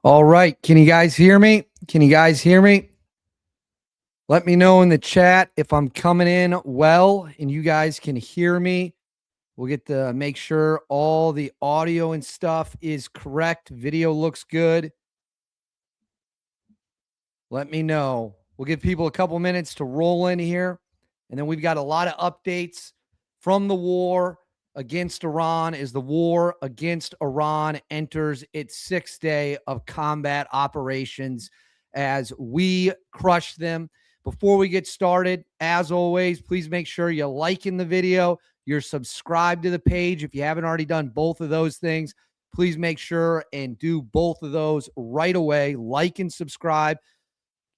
All right. Can you guys hear me? Can you guys hear me? Let me know in the chat if I'm coming in well and you guys can hear me. We'll get to make sure all the audio and stuff is correct. Video looks good. Let me know. We'll give people a couple minutes to roll in here. And then we've got a lot of updates from the war against Iran as the war against Iran enters its sixth day of combat operations as we crush them. Before we get started, as always, please make sure you're liking the video, you're subscribed to the page. If you haven't already done both of those things, please make sure and do both of those right away. Like and subscribe.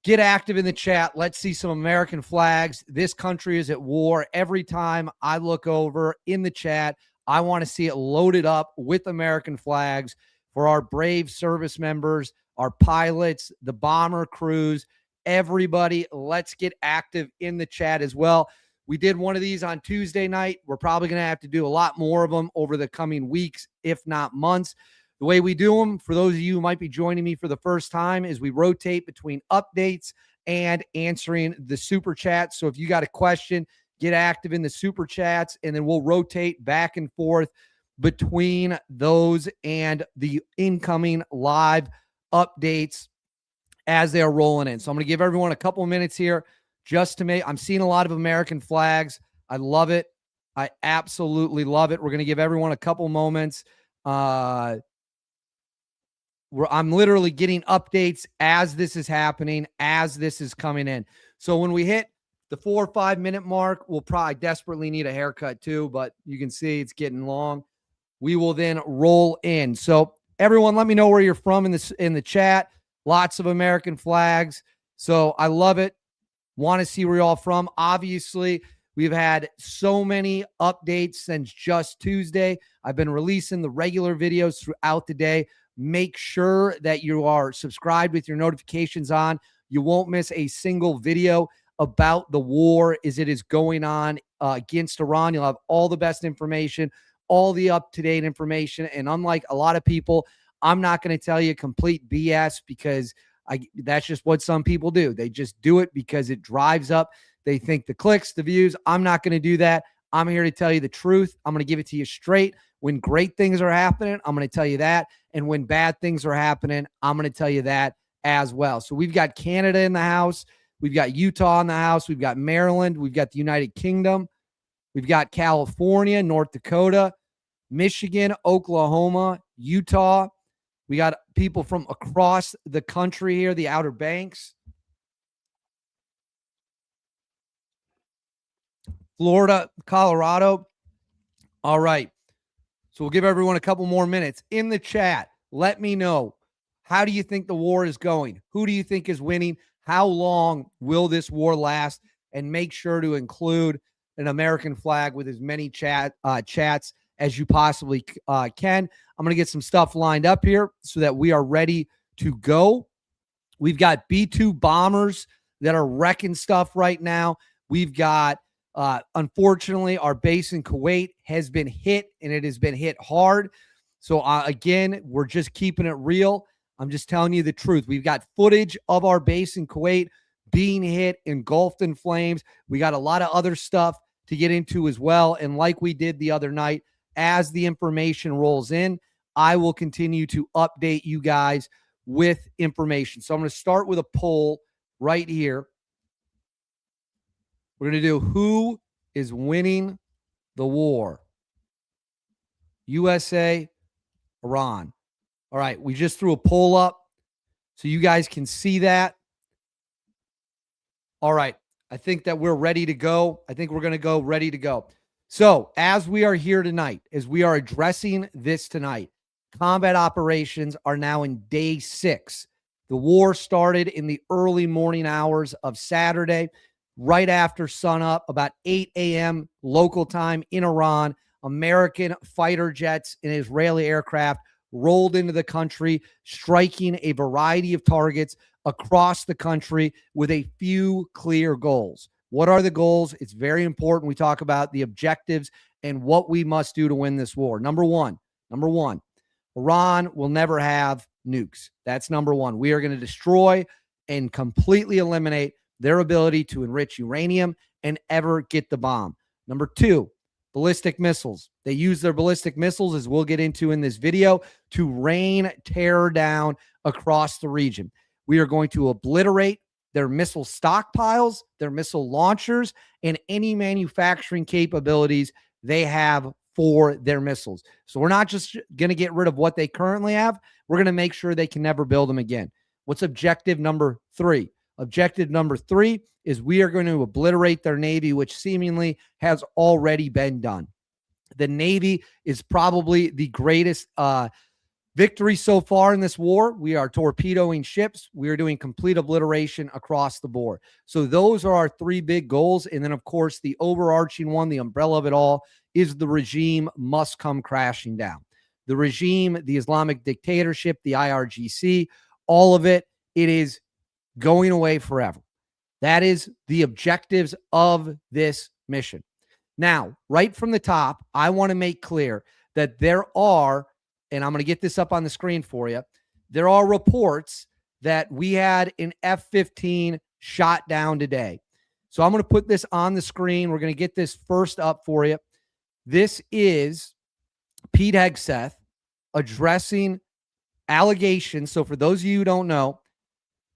Get active in the chat. Let's see some American flags. This country is at war. Every time I look over in the chat, I want to see it loaded up with American flags for our brave service members, our pilots, the bomber crews, everybody. Let's get active in the chat as well. We did one of these on Tuesday night. We're probably going to have to do a lot more of them over the coming weeks, if not months. The way we do them, for those of you who might be joining me for the first time, is we rotate between updates and answering the super chats. So if you got a question, get active in the super chats, and then we'll rotate back and forth between those and the incoming live updates as they are rolling in. So I'm going to give everyone a couple of minutes here just to make, I'm seeing a lot of American flags. I love it. I absolutely love it. We're going to give everyone a couple moments. I'm literally getting updates as this is happening, as this is coming in. So when we hit the 4 or 5 minute mark, we'll probably desperately need a haircut too, but you can see it's getting long. We will then roll in. So everyone, let me know where you're from in the chat. Lots of American flags. So I love it. Want to see where you're all from. Obviously, we've had so many updates since just Tuesday. I've been releasing the regular videos throughout the day. Make sure that you are subscribed with your notifications on. You won't miss a single video about the war as it is going on against Iran. You'll have all the best information, all the up-to-date information. And unlike a lot of people, I'm not going to tell you complete BS because that's just what some people do. They just do it because it drives up. They think the clicks, the views. I'm not going to do that. I'm here to tell you the truth. I'm going to give it to you straight. When great things are happening, I'm going to tell you that. And when bad things are happening, I'm going to tell you that as well. So we've got Canada in the house. We've got Utah in the house. We've got Maryland. We've got the United Kingdom. We've got California, North Dakota, Michigan, Oklahoma, Utah. We got people from across the country here, the Outer Banks. Florida, Colorado. All right. So we'll give everyone a couple more minutes. In the chat, let me know, how do you think the war is going? Who do you think is winning? How long will this war last? And make sure to include an American flag with as many chats as you possibly can. I'm going to get some stuff lined up here so that we are ready to go. We've got B-2 bombers that are wrecking stuff right now. We've got unfortunately, our base in Kuwait has been hit, and it has been hit hard. So, again, we're just keeping it real. I'm just telling you the truth. We've got footage of our base in Kuwait being hit, engulfed in flames. We got a lot of other stuff to get into as well. And like we did the other night, as the information rolls in, I will continue to update you guys with information. So I'm going to start with a poll right here. We're going to do who is winning the war. USA, Iran. All right, we just threw a poll up so you guys can see that. All right, I think that we're ready to go. I think we're going to go ready to go. So as we are here tonight, as we are addressing this tonight, combat operations are now in day 6. The war started in the early morning hours of Saturday. Right after sunup, about 8 a.m. local time in Iran, American fighter jets and Israeli aircraft rolled into the country, striking a variety of targets across the country with a few clear goals. What are the goals? It's very important. We talk about the objectives and what we must do to win this war. Number one, Iran will never have nukes. That's number one. We are going to destroy and completely eliminate their ability to enrich uranium and ever get the bomb. Number two, ballistic missiles. They use their ballistic missiles, as we'll get into in this video, to rain terror down across the region. We are going to obliterate their missile stockpiles, their missile launchers, and any manufacturing capabilities they have for their missiles. So we're not just going to get rid of what they currently have. We're going to make sure they can never build them again. What's objective number three? Objective number three is we are going to obliterate their Navy, which seemingly has already been done. The Navy is probably the greatest victory so far in this war. We are torpedoing ships. We are doing complete obliteration across the board. So those are our three big goals. And then, of course, the overarching one, the umbrella of it all, is the regime must come crashing down. The regime, the Islamic dictatorship, the IRGC, all of it, it is going away forever. That is the objectives of this mission. Now, right from the top, I want to make clear that there are, and I'm going to get this up on the screen for you, there are reports that we had an F-15 shot down today. So I'm going to put this on the screen. We're going to get this first up for you. This is Pete Hegseth addressing allegations. So for those of you who don't know,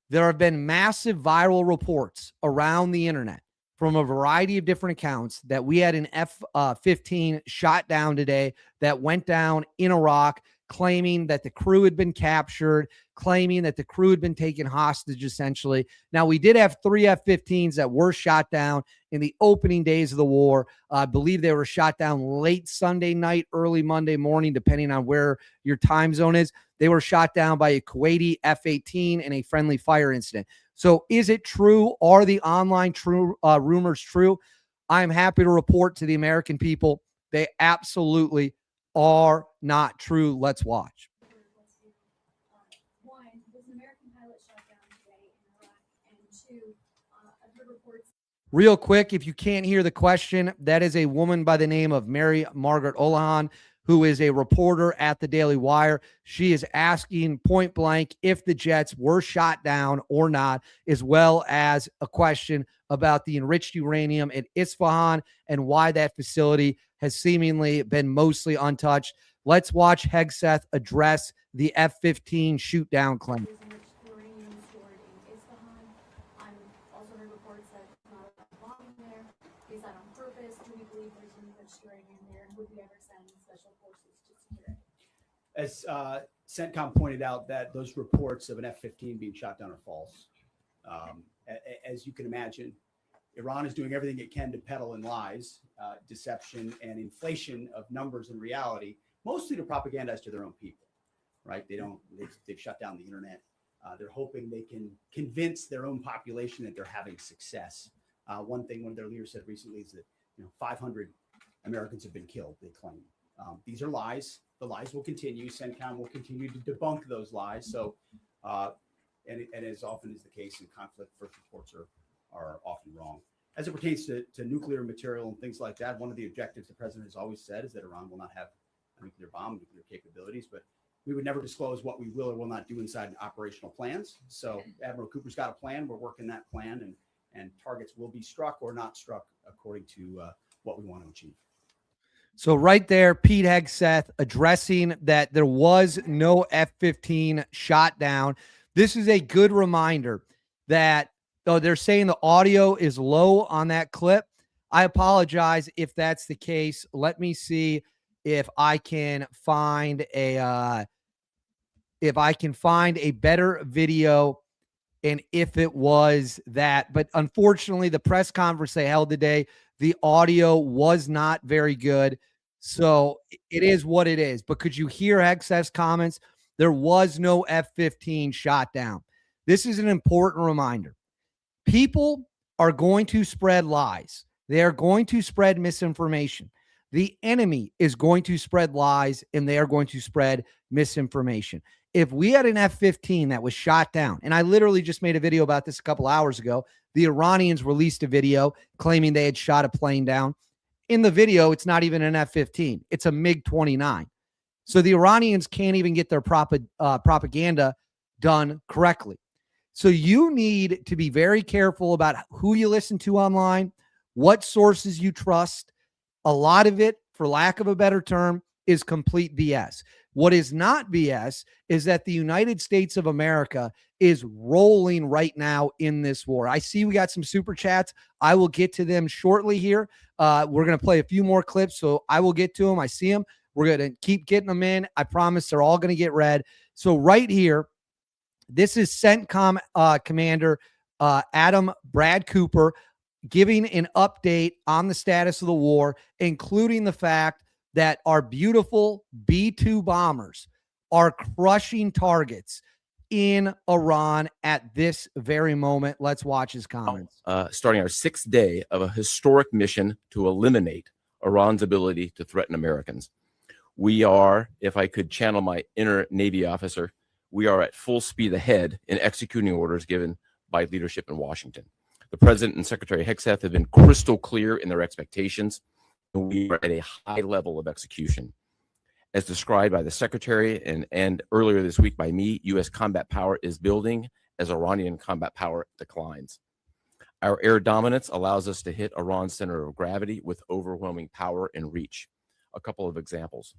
there have been massive viral reports around the internet from a variety of different accounts that we had an F-15 shot down today that went down in Iraq, claiming that the crew had been captured, claiming that the crew had been taken hostage, essentially. Now, we did have 3 F-15s that were shot down in the opening days of the war. I believe they were shot down late Sunday night, early Monday morning, depending on where your time zone is. They were shot down by a Kuwaiti F-18 in a friendly fire incident. So is it true? Are the online rumors true? I'm happy to report to the American people they absolutely are not true. Let's watch. One, was an American pilot shot down today in Iraq, and two, I've heard reports. Real quick, if you can't hear the question, that is a woman by the name of Mary Margaret Olahan, who is a reporter at the Daily Wire. She is asking point blank if the jets were shot down or not, as well as a question about the enriched uranium at Isfahan and why that facility has seemingly been mostly untouched. Let's watch Hegseth address the F-15 shoot down claim. Uranium stored in Isfahan. I'm also heard reports that not a bombing there. Is that on purpose? Do we believe there's enriched uranium there? And would we ever send special forces to secure it? As CENTCOM pointed out, that those reports of an F-15 being shot down are false. As you can imagine, Iran is doing everything it can to peddle in lies, deception, and inflation of numbers and reality, mostly to propagandize to their own people, right? They've shut down the internet. They're hoping they can convince their own population that they're having success. One thing one of their leaders said recently is that 500 Americans have been killed, they claim. These are lies. The lies will continue. CENTCOM will continue to debunk those lies. So, and as often is the case in conflict, first reports are often wrong. As it pertains to nuclear material and things like that, one of the objectives the president has always said is that Iran will not have a nuclear bomb, nuclear capabilities, but we would never disclose what we will or will not do inside operational plans. So Admiral Cooper's got a plan. We're working that plan, and targets will be struck or not struck according to what we want to achieve. So right there, Pete Hegseth addressing that there was no F-15 shot down. This is a good reminder that though they're saying the audio is low on that clip. I apologize if that's the case. Let me see if I can find a better video and if it was that. But unfortunately, the press conference they held today, the audio was not very good. So it is what it is. But could you hear Hegseth's comments? There was no F-15 shot down. This is an important reminder. People are going to spread lies. They are going to spread misinformation. The enemy is going to spread lies, and they are going to spread misinformation. If we had an F-15 that was shot down, and I literally just made a video about this a couple hours ago, the Iranians released a video claiming they had shot a plane down. In the video, it's not even an F-15. It's a MiG-29. So the Iranians can't even get their propaganda done correctly. So you need to be very careful about who you listen to online, what sources you trust. A lot of it, for lack of a better term, is complete BS. What is not BS is that the United States of America is rolling right now in this war. I see we got some super chats. I will get to them shortly here. We're going to play a few more clips, so I will get to them. I see them. We're going to keep getting them in. I promise they're all going to get read. So right here, this is CENTCOM Commander Adam Brad Cooper giving an update on the status of the war, including the fact that our beautiful B-2 bombers are crushing targets in Iran at this very moment. Let's watch his comments. Starting our 6th day of a historic mission to eliminate Iran's ability to threaten Americans. We are, if I could channel my inner Navy officer, we are at full speed ahead in executing orders given by leadership in Washington. The President and Secretary Hookstead have been crystal clear in their expectations, and we are at a high level of execution. As described by the Secretary and earlier this week by me, U.S. combat power is building as Iranian combat power declines. Our air dominance allows us to hit Iran's center of gravity with overwhelming power and reach. A couple of examples.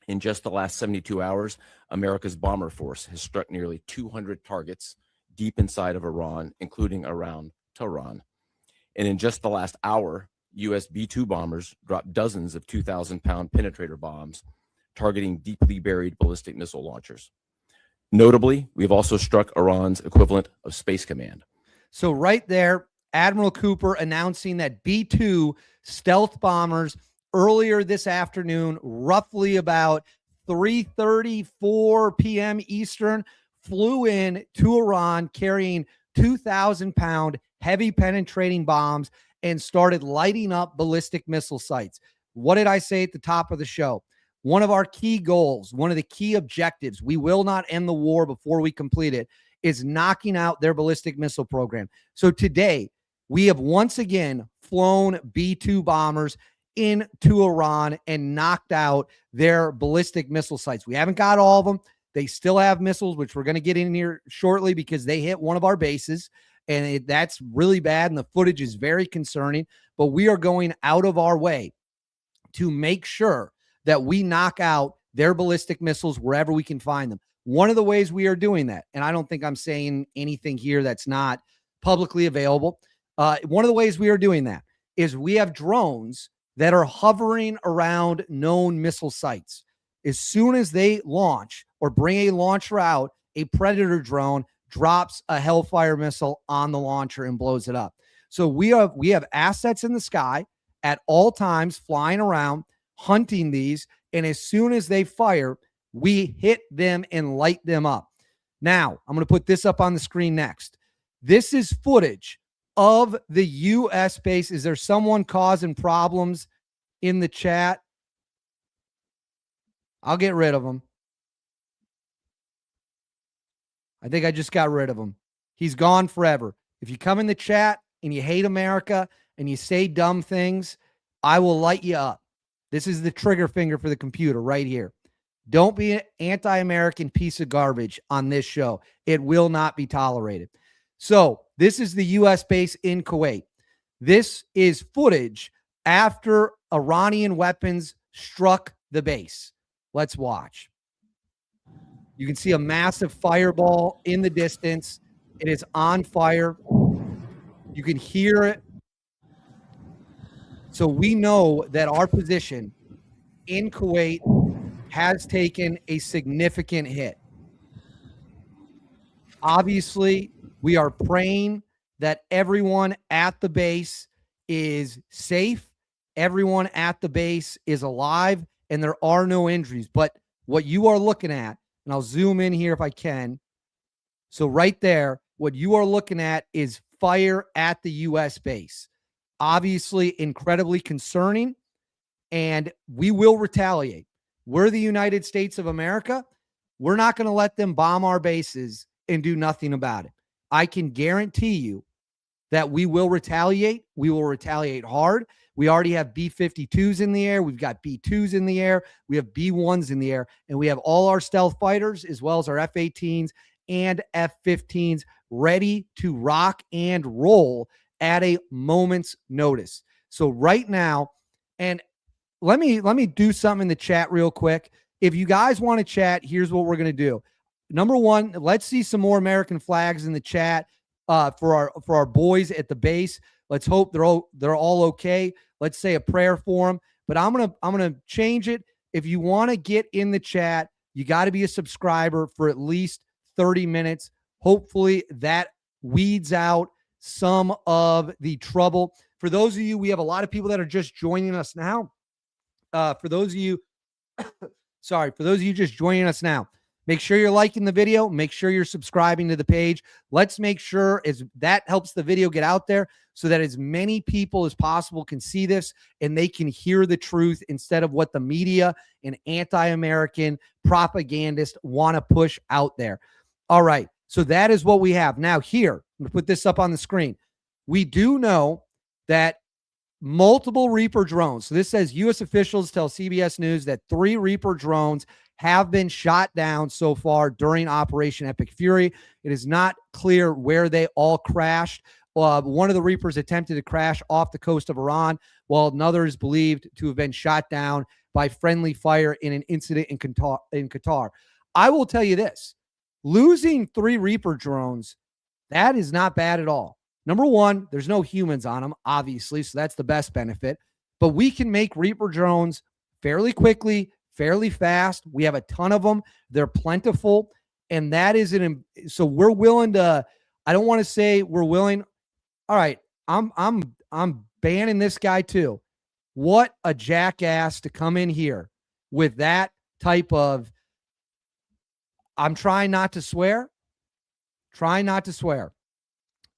In just the last 72 hours, America's bomber force has struck nearly 200 targets deep inside of Iran, including around Tehran. And in just the last hour, U.S. B-2 bombers dropped dozens of 2,000-pound penetrator bombs targeting deeply buried ballistic missile launchers. Notably, we've also struck Iran's equivalent of Space Command. So right there, Admiral Cooper announcing that B-2 stealth bombers earlier this afternoon, roughly about 3:34 p.m. Eastern, flew in to Iran carrying 2,000-pound heavy penetrating bombs and started lighting up ballistic missile sites. What did I say at the top of the show? One of our key goals, one of the key objectives, we will not end the war before we complete it, is knocking out their ballistic missile program. So today, we have once again flown B-2 bombers into Iran and knocked out their ballistic missile sites. We haven't got all of them. They still have missiles, which we're going to get in here shortly because they hit one of our bases, and that's really bad, and the footage is very concerning. But we are going out of our way to make sure that we knock out their ballistic missiles wherever we can find them. One of the ways we are doing that, and I don't think I'm saying anything here that's not publicly available, one of the ways we are doing that is we have drones that are hovering around known missile sites. As soon as they launch or bring a launcher out, a Predator drone drops a Hellfire missile on the launcher and blows it up. So we have assets in the sky at all times flying around, hunting these, and as soon as they fire, we hit them and light them up. Now, I'm going to put this up on the screen next. This is footage of the U.S. base. Is there someone causing problems in the chat? I'll get rid of him. I think I just got rid of him. He's gone forever. If you come in the chat and you hate America and you say dumb things, I will light you up. This is the trigger finger for the computer right here. Don't be an anti-American piece of garbage on this show. It will not be tolerated. So this is the U.S. base in Kuwait. This is footage after Iranian weapons struck the base. Let's watch. You can see a massive fireball in the distance. It is on fire. You can hear it. So we know that our position in Kuwait has taken a significant hit. Obviously, we are praying that everyone at the base is safe, everyone at the base is alive, and there are no injuries. But what you are looking at, and I'll zoom in here if I can. So right there, what you are looking at is fire at the U.S. base. Obviously, incredibly concerning, and we will retaliate. We're the United States of America. We're not going to let them bomb our bases and do nothing about it. I can guarantee you that we will retaliate. We will retaliate hard. We already have B-52s in the air. We've got B-2s in the air. We have B-1s in the air. And we have all our stealth fighters as well as our F-18s and F-15s ready to rock and roll at a moment's notice. So right now, and let me do something in the chat real quick. If you guys want to chat, here's what we're going to do. Number one, let's see some more American flags in the chat for our boys at the base. Let's hope they're all okay. Let's say a prayer for them. But I'm gonna change it. If you want to get in the chat, you got to be a subscriber for at least 30 minutes. Hopefully that weeds out some of the trouble. For those of you, we have a lot of people that are just joining us now. For those of you just joining us now, make sure you're liking the video. Make sure you're subscribing to the page. Let's make sure that helps the video get out there so that as many people as possible can see this and they can hear the truth instead of what the media and anti-American propagandists want to push out there. All right. So that is what we have. Now here, I'm going to put this up on the screen. We do know that multiple Reaper drones. So this says U.S. officials tell CBS News that 3 Reaper drones have been shot down so far during Operation Epic Fury. It is not clear where they all crashed. One of the Reapers attempted to crash off the coast of Iran, while another is believed to have been shot down by friendly fire in an incident in Qatar. I will tell you this. Losing 3 Reaper drones, that is not bad at all. Number one, there's no humans on them, obviously, so that's the best benefit. But we can make Reaper drones fairly quickly, fairly fast. We have a ton of them. They're plentiful, and that is so we're willing to. I don't want to say we're willing. All right, I'm banning this guy too. What a jackass to come in here with that type of. I'm trying not to swear. Trying not to swear.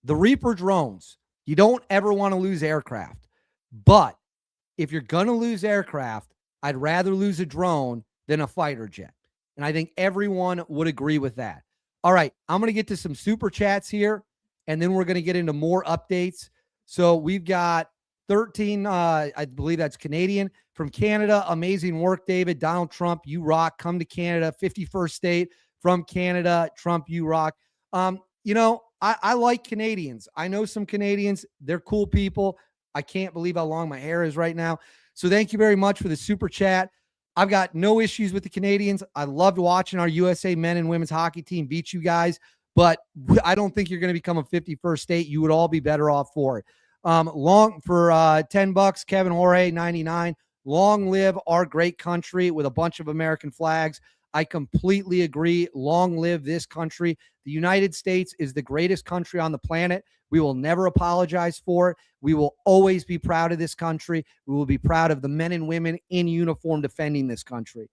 The Reaper drones, you don't ever want to lose aircraft. But if you're going to lose aircraft, I'd rather lose a drone than a fighter jet. And I think everyone would agree with that. All right, I'm going to get to some super chats here, and then we're going to get into more updates. So we've got 13, I believe that's Canadian. From Canada, amazing work, David. Donald Trump, you rock. Come to Canada. 51st state from Canada. Trump, you rock. I like Canadians. I know some Canadians. They're cool people. I can't believe how long my hair is right now. So thank you very much for the super chat. I've got no issues with the Canadians. I loved watching our USA men and women's hockey team beat you guys, but I don't think you're going to become a 51st state. You would all be better off for it. Long for $10, Kevin Jorge 99. Long live our great country with a bunch of American flags. I completely agree. Long live this country. The United States is the greatest country on the planet. We will never apologize for it. We will always be proud of this country. We will be proud of the men and women in uniform defending this country.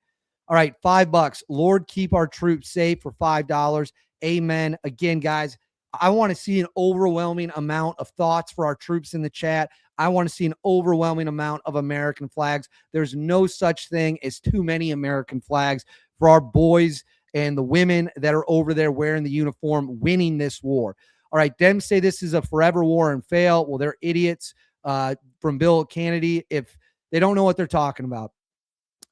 All right, $5. Lord, keep our troops safe for $5. Amen. Again, guys, I want to see an overwhelming amount of thoughts for our troops in the chat. I want to see an overwhelming amount of American flags. There's no such thing as too many American flags for our boys and the women that are over there wearing the uniform, winning this war. All right, them say this is a forever war and fail. Well, they're idiots from Bill Kennedy if they don't know what they're talking about.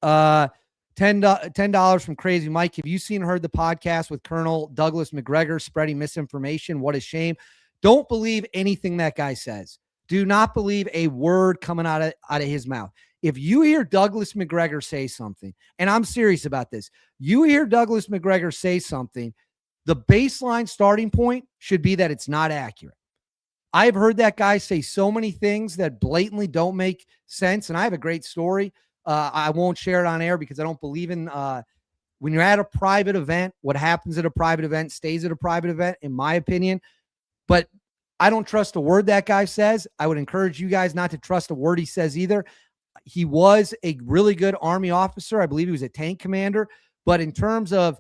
$10 from Crazy Mike. Have you seen or heard the podcast with Colonel Douglas McGregor spreading misinformation? What a shame. Don't believe anything that guy says. Do not believe a word coming out of his mouth. If you hear Douglas McGregor say something, and I'm serious about this, you hear Douglas McGregor say something, the baseline starting point should be that it's not accurate. I've heard that guy say so many things that blatantly don't make sense, and I have a great story. I won't share it on air because I don't believe in when you're at a private event, what happens at a private event stays at a private event, in my opinion. But I don't trust a word that guy says. I would encourage you guys not to trust a word he says either. He was a really good Army officer. I believe he was a tank commander. But in terms of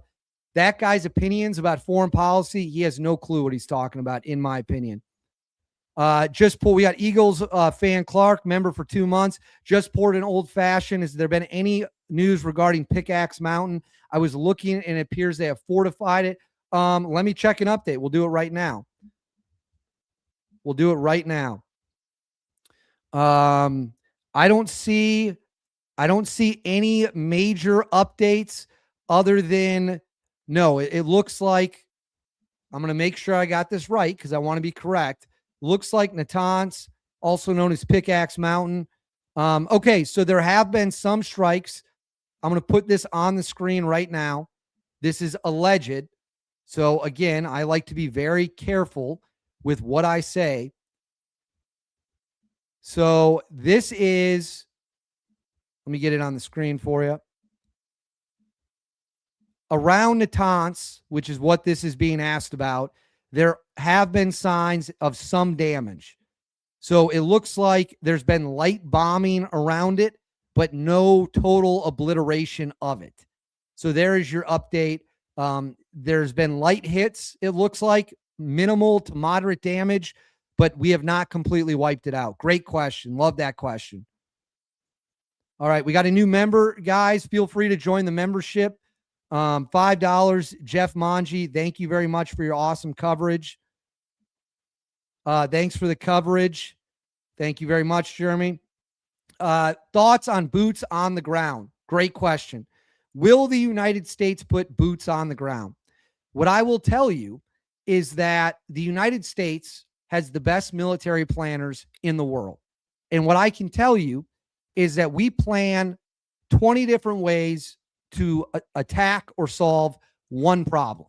that guy's opinions about foreign policy, he has no clue what he's talking about, in my opinion. We got Eagles fan Clark, member for 2 months. Just poured an old fashioned. Has there been any news regarding Pickaxe Mountain? I was looking and it appears they have fortified it. Let me check an update. We'll do it right now. We'll do it right now. I don't see any major updates other than no, it looks like I'm going to make sure I got this right because I want to be correct. Looks like Natanz, also known as Pickaxe Mountain. Okay, so there have been some strikes. I'm going to put this on the screen right now. This is alleged. So again, I like to be very careful with what I say. So this is, let me get it on the screen for you. Around Natanz, which is what this is being asked about, there have been signs of some damage. So it looks like there's been light bombing around it, but no total obliteration of it. So there is your update. There's been light hits, it looks like, minimal to moderate damage, but we have not completely wiped it out. Great question. Love that question. All right, we got a new member, guys. Feel free to join the membership. $5, Jeff Manji. Thank you very much for your awesome coverage. Thanks for the coverage. Thank you very much, Jeremy. Thoughts on boots on the ground? Great question. Will the United States put boots on the ground? What I will tell you is that the United States has the best military planners in the world. And what I can tell you is that we plan 20 different ways to attack or solve one problem,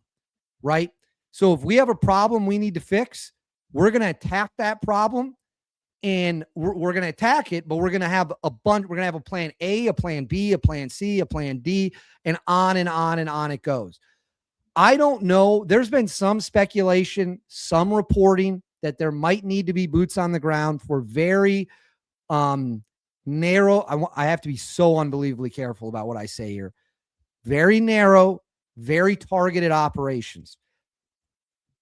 right? So if we have a problem we need to fix, we're going to attack that problem and we're going to attack it, but we're going to have a bunch. We're going to have a plan A, a plan B, a plan C, a plan D, and on and on and on it goes. I don't know. There's been some speculation, some reporting that there might need to be boots on the ground for very narrow. I have to be so unbelievably careful about what I say here. Very narrow, very targeted operations.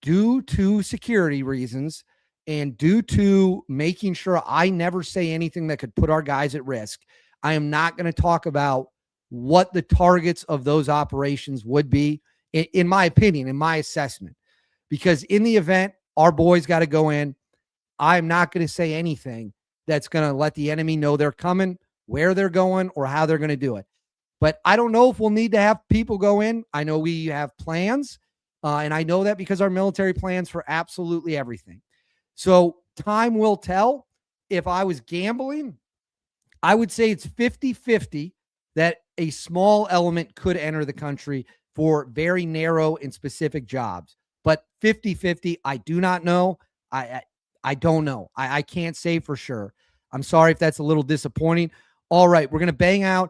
Due to security reasons and due to making sure I never say anything that could put our guys at risk, I am not going to talk about what the targets of those operations would be, in my opinion, in my assessment. Because in the event our boys got to go in, I'm not going to say anything that's going to let the enemy know they're coming, where they're going, or how they're going to do it. But I don't know if we'll need to have people go in. I know we have plans, and I know that because our military plans for absolutely everything. So time will tell. If I was gambling, I would say it's 50-50 that a small element could enter the country for very narrow and specific jobs. But 50-50, I do not know. I don't know. I can't say for sure. I'm sorry if that's a little disappointing. All right, we're going to bang out.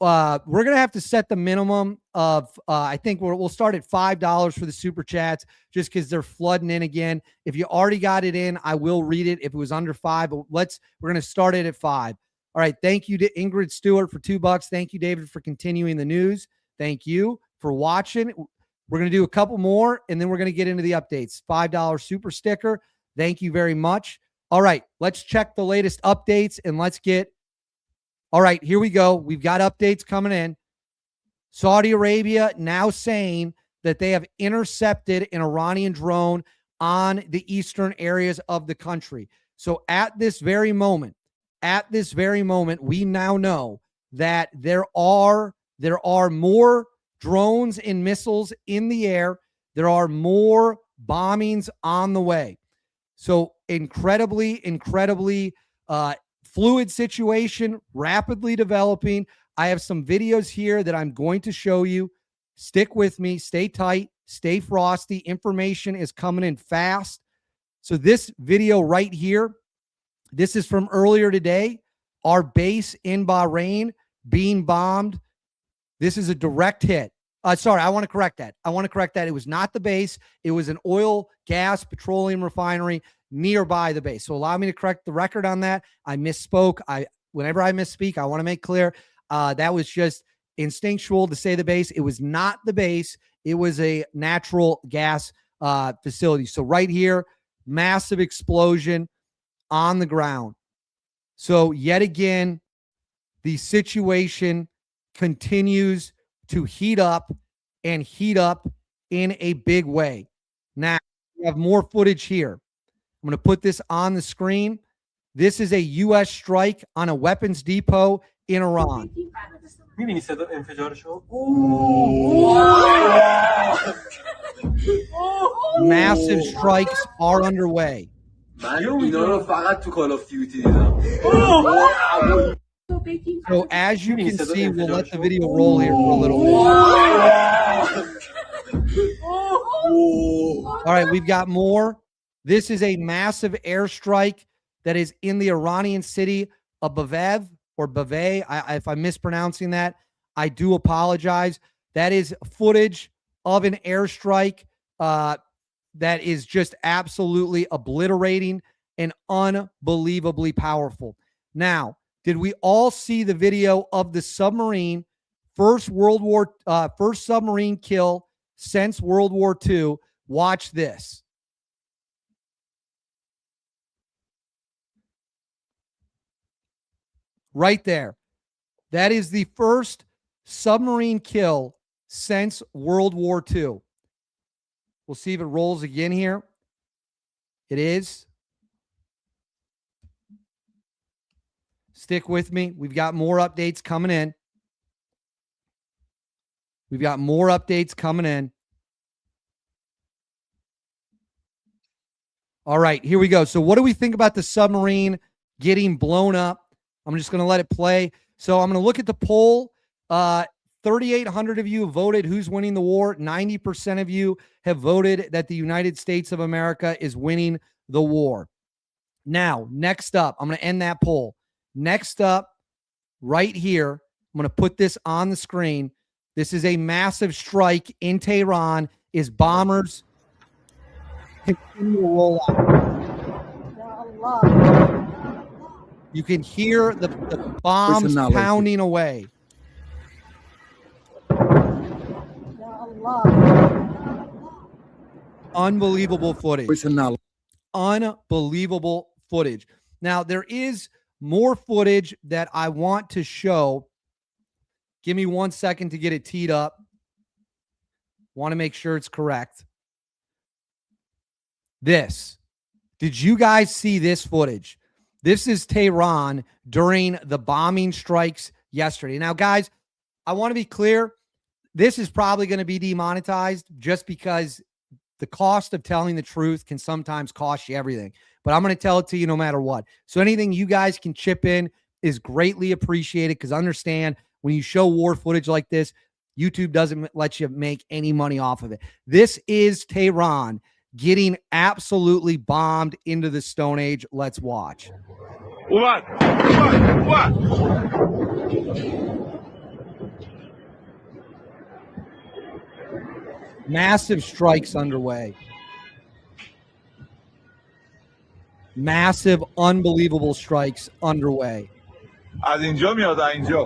We're going to have to set the minimum of, I think we'll start at $5 for the super chats just because they're flooding in again. If you already got it in, I will read it if it was under $5, but we're going to start it at $5. All right. Thank you to Ingrid Stewart for $2. Thank you, David, for continuing the news. Thank you for watching. We're going to do a couple more and then we're going to get into the updates. $5 super sticker. Thank you very much. All right. Let's check the latest updates and let's get. All right, here we go. We've got updates coming in. Saudi Arabia now saying that they have intercepted an Iranian drone on the eastern areas of the country. So at this very moment, we now know that there are more drones and missiles in the air. There are more bombings on the way. So incredibly fluid situation, rapidly developing. I have some videos here that I'm going to show you. Stick with me, stay tight, stay frosty. Information is coming in fast. So this video right here, this is from earlier today. Our base in Bahrain being bombed. This is a direct hit. Sorry, I want to correct that. It was not the base. It was an oil, gas, petroleum refinery nearby the base. So allow me to correct the record on that. I misspoke. Whenever I misspeak, I want to make clear that was just instinctual to say the base. It was not the base. It was a natural gas facility. So right here, massive explosion on the ground. So yet again, the situation continues to heat up in a big way. Now, we have more footage here. I'm going to put this on the screen. This is a U.S. strike on a weapons depot in Iran. می‌بینی صدا انفجارشو؟ Massive strikes are underway. من اینا رو فقط تو کال آف دیوتی دیدم. So as you can see, we'll let the video roll here for a little bit. All right, we've got more. This is a massive airstrike that is in the Iranian city of Bavev or Bavay. If I'm mispronouncing that, I do apologize. That is footage of an airstrike that is just absolutely obliterating and unbelievably powerful. Now, did we all see the video of the submarine, first submarine kill since World War II? Watch this. Right there. That is the first submarine kill since World War II. We'll see if it rolls again here. It is. Stick with me. We've got more updates coming in. We've got more updates coming in. All right, here we go. So what do we think about the submarine getting blown up? I'm just going to let it play. So I'm going to look at the poll. 3,800 of you voted who's winning the war. 90% of you have voted that the United States of America is winning the war. Now, next up, I'm going to end that poll. Next up, right here, I'm going to put this on the screen. This is a massive strike in Tehran as bombers continue to roll out. You can hear the bombs pounding away. Unbelievable footage. Unbelievable footage. Now, there is more footage that I want to show. Give me 1 second to get it teed up. Want to make sure it's correct. This. Did you guys see this footage? This is Tehran during the bombing strikes yesterday. Now, guys, I want to be clear. This is probably going to be demonetized just because the cost of telling the truth can sometimes cost you everything. But I'm going to tell it to you no matter what. So anything you guys can chip in is greatly appreciated, because understand, when you show war footage like this, YouTube doesn't let you make any money off of it. This is Tehran getting absolutely bombed into the Stone Age. Let's watch. What? Massive strikes underway. Massive, unbelievable strikes underway. از اینجا میاد اینجا.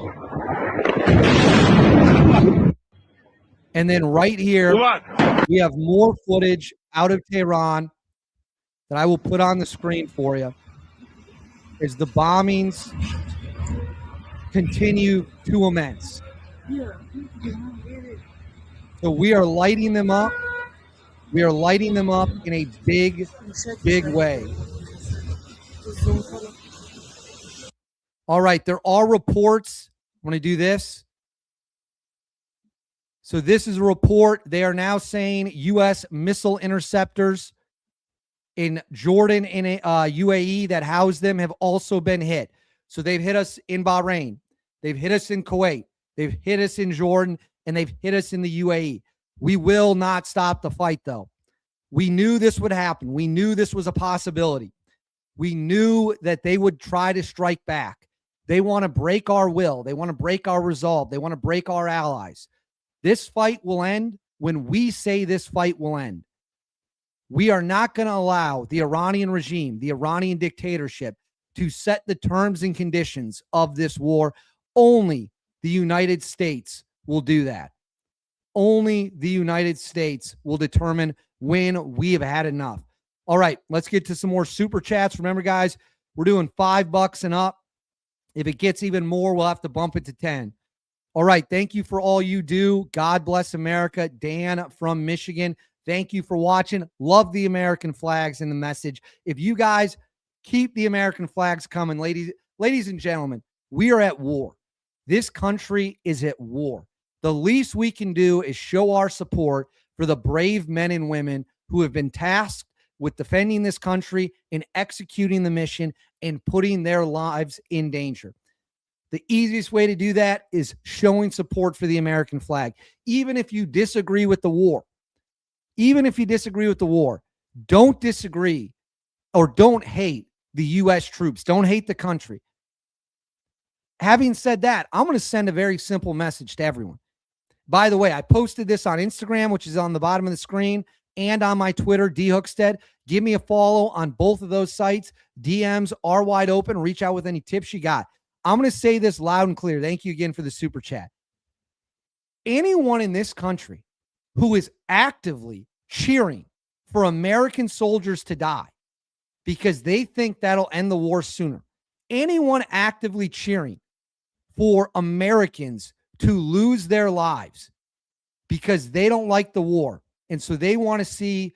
And then right here, we have more footage out of Tehran that I will put on the screen for you as the bombings continue to immense. So we are lighting them up. We are lighting them up in a big, big way. All right, there are reports. I'm going to do this. So this is a report. They are now saying U.S. missile interceptors in Jordan and UAE that house them have also been hit. So they've hit us in Bahrain. They've hit us in Kuwait. They've hit us in Jordan, and they've hit us in the UAE. We will not stop the fight, though. We knew this would happen. We knew this was a possibility. We knew that they would try to strike back. They want to break our will. They want to break our resolve. They want to break our allies. This fight will end when we say this fight will end. We are not going to allow the Iranian regime, the Iranian dictatorship, to set the terms and conditions of this war. Only the United States will do that. Only the United States will determine when we have had enough. All right, let's get to some more super chats. Remember, guys, we're doing $5 and up. If it gets even more, we'll have to bump it to 10. All right. Thank you for all you do. God bless America. Dan from Michigan. Thank you for watching. Love the American flags and the message. If you guys keep the American flags coming, ladies and gentlemen, we are at war. This country is at war. The least we can do is show our support for the brave men and women who have been tasked with defending this country and executing the mission and putting their lives in danger. The easiest way to do that is showing support for the American flag. Even if you disagree with the war, don't disagree or don't hate the U.S. troops. Don't hate the country. Having said that, I'm going to send a very simple message to everyone. By the way, I posted this on Instagram, which is on the bottom of the screen, and on my Twitter, D Hookstead. Give me a follow on both of those sites. DMs are wide open. Reach out with any tips you got. I'm going to say this loud and clear. Thank you again for the super chat. Anyone in this country who is actively cheering for American soldiers to die because they think that'll end the war sooner, anyone actively cheering for Americans to lose their lives because they don't like the war, and so they want to see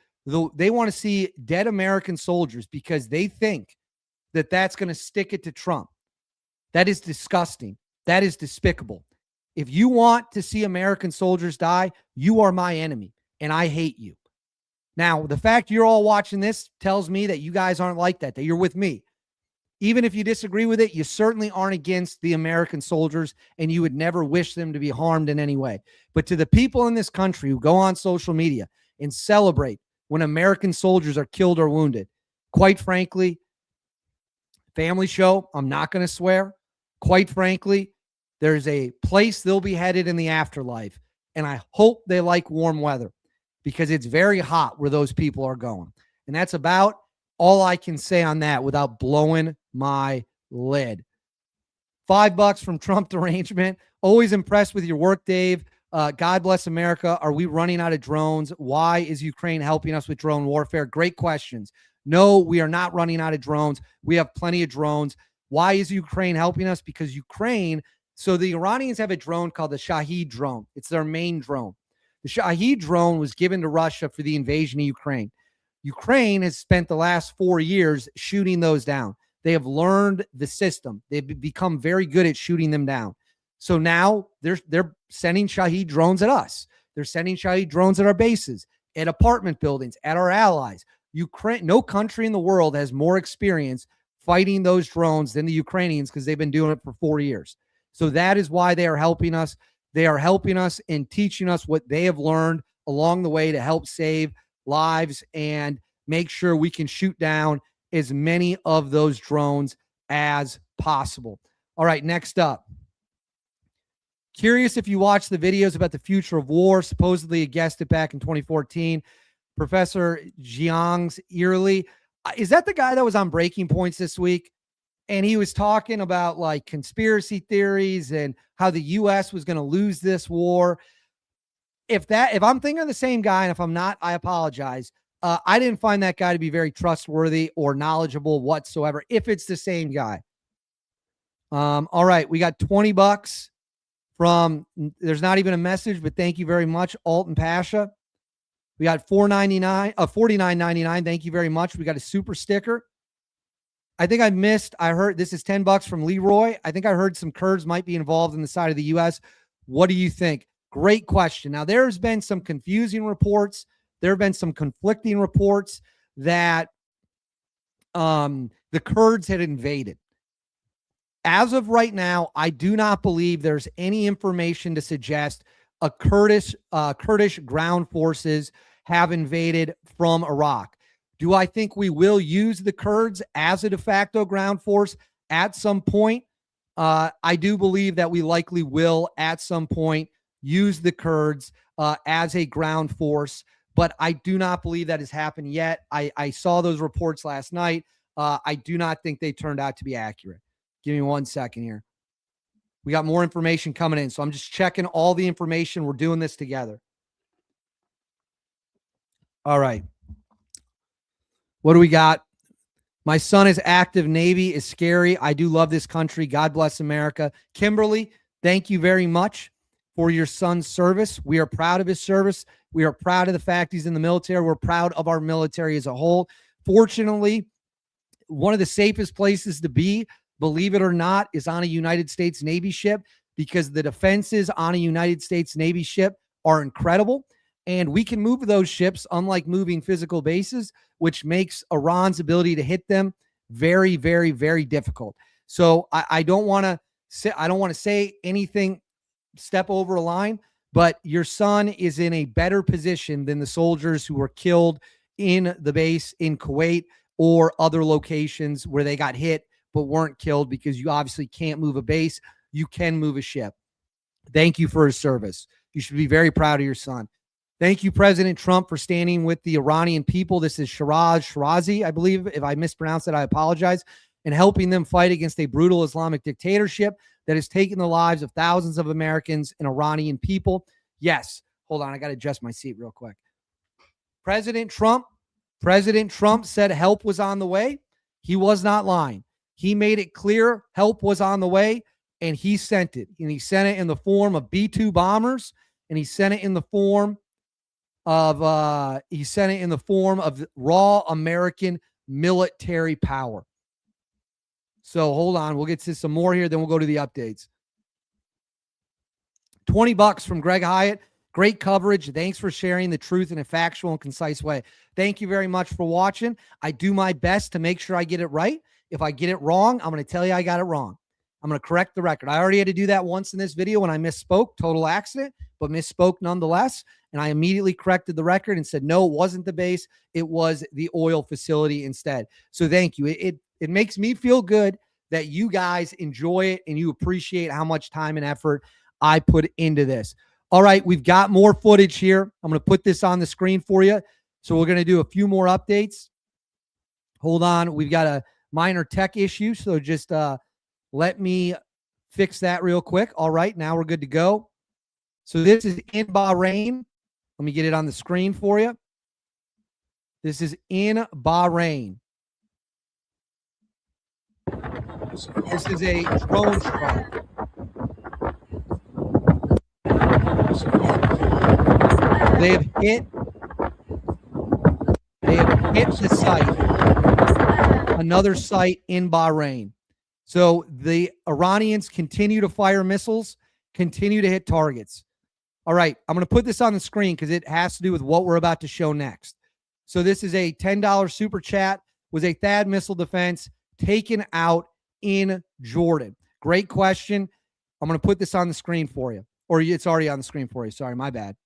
dead American soldiers because they think that that's going to stick it to Trump. That is disgusting. That is despicable. If you want to see American soldiers die, you are my enemy, and I hate you. Now, the fact you're all watching this tells me that you guys aren't like that you're with me. Even if you disagree with it, you certainly aren't against the American soldiers, and you would never wish them to be harmed in any way. But to the people in this country who go on social media and celebrate when American soldiers are killed or wounded, quite frankly, family show, I'm not going to swear. Quite frankly, there's a place they'll be headed in the afterlife, and I hope they like warm weather because it's very hot where those people are going. And that's about all I can say on that without blowing my lid. $5 from Trump Derangement. Always impressed with your work, Dave. God bless America. Are we running out of drones? Why is Ukraine helping us with drone warfare? Great questions. No, we are not running out of drones. We have plenty of drones. Why is Ukraine helping us? Because so the Iranians have a drone called the Shahed drone. It's their main drone. The Shahed drone was given to Russia for the invasion of Ukraine. Ukraine has spent the last 4 years shooting those down. They have learned the system. They've become very good at shooting them down. So now they're sending Shahed drones at us. They're sending Shahed drones at our bases, at apartment buildings, at our allies. Ukraine, no country in the world has more experience fighting those drones than the Ukrainians because they've been doing it for 4 years. So that is why they are helping us. They are helping us and teaching us what they have learned along the way to help save lives and make sure we can shoot down as many of those drones as possible. All right, next up. Curious if you watched the videos about the future of war. Supposedly a guested back in 2014. Professor Jiang's Early. Is that the guy that was on Breaking Points this week? And he was talking about like conspiracy theories and how the U.S. was going to lose this war. If I'm thinking of the same guy, and if I'm not, I apologize. I didn't find that guy to be very trustworthy or knowledgeable whatsoever, if it's the same guy. All right, we got $20 from, there's not even a message, but thank you very much, Alton Pasha. We got $49.99. Thank you very much. We got a super sticker. I think I heard this is $10 from Leroy. I think I heard some Kurds might be involved in the side of the U.S. What do you think? Great question. Now, there's been some confusing reports. There have been some conflicting reports that the Kurds had invaded. As of right now, I do not believe there's any information to suggest Kurdish ground forces have invaded from Iraq. Do I think we will use the Kurds as a de facto ground force at some point? I do believe that we likely will at some point use the Kurds as a ground force, but I do not believe that has happened yet. I saw those reports last night. I do not think they turned out to be accurate. Give me 1 second here. We got more information coming in, so I'm just checking all the information. We're doing this together. All right. What do we got? My son is active. Navy is scary. I do love this country. God bless America. Kimberly, Thank you very much for your son's service. We are proud of his service. We are proud of the fact he's in the military. We're proud of our military as a whole. Fortunately, one of the safest places to be, believe it or not, is on a United States Navy ship, because the defenses on a United States Navy ship are incredible. And we can move those ships, unlike moving physical bases, which makes Iran's ability to hit them very, very, very difficult. So I don't want to say anything, step over a line, but your son is in a better position than the soldiers who were killed in the base in Kuwait or other locations where they got hit but weren't killed, because you obviously can't move a base. You can move a ship. Thank you for his service. You should be very proud of your son. Thank you, President Trump, for standing with the Iranian people. This is Shirazi, I believe. If I mispronounced it, I apologize. And helping them fight against a brutal Islamic dictatorship that has taken the lives of thousands of Americans and Iranian people. Yes. Hold on. I got to adjust my seat real quick. President Trump said help was on the way. He was not lying. He made it clear help was on the way, and he sent it. And he sent it in the form of B-2 bombers, and he sent it in the form of raw American military power. So hold on, we'll get to some more here, then we'll go to the updates. $20 from Greg Hyatt. Great coverage. Thanks for sharing the truth in a factual and concise way. Thank you very much for watching. I do my best to make sure I get it right. If I get it wrong, I'm going to tell you I got it wrong. I'm going to correct the record. I already had to do that once in this video when I misspoke, total accident, but misspoke nonetheless. And I immediately corrected the record and said, no, it wasn't the base. It was the oil facility instead. So thank you. It makes me feel good that you guys enjoy it and you appreciate how much time and effort I put into this. All right, we've got more footage here. I'm going to put this on the screen for you. So we're going to do a few more updates. Hold on. We've got a minor tech issue. So just let me fix that real quick. All right, now we're good to go. So this is in Bahrain. Let me get it on the screen for you. This is in Bahrain. This is a drone strike. They have hit the site, another site in Bahrain. So the Iranians continue to fire missiles, continue to hit targets. All right, I'm going to put this on the screen because it has to do with what we're about to show next. So this is a $10 super chat. Was a THAAD missile defense taken out in Jordan? Great question. I'm going to put this on the screen for you. Or it's already on the screen for you. Sorry, my bad.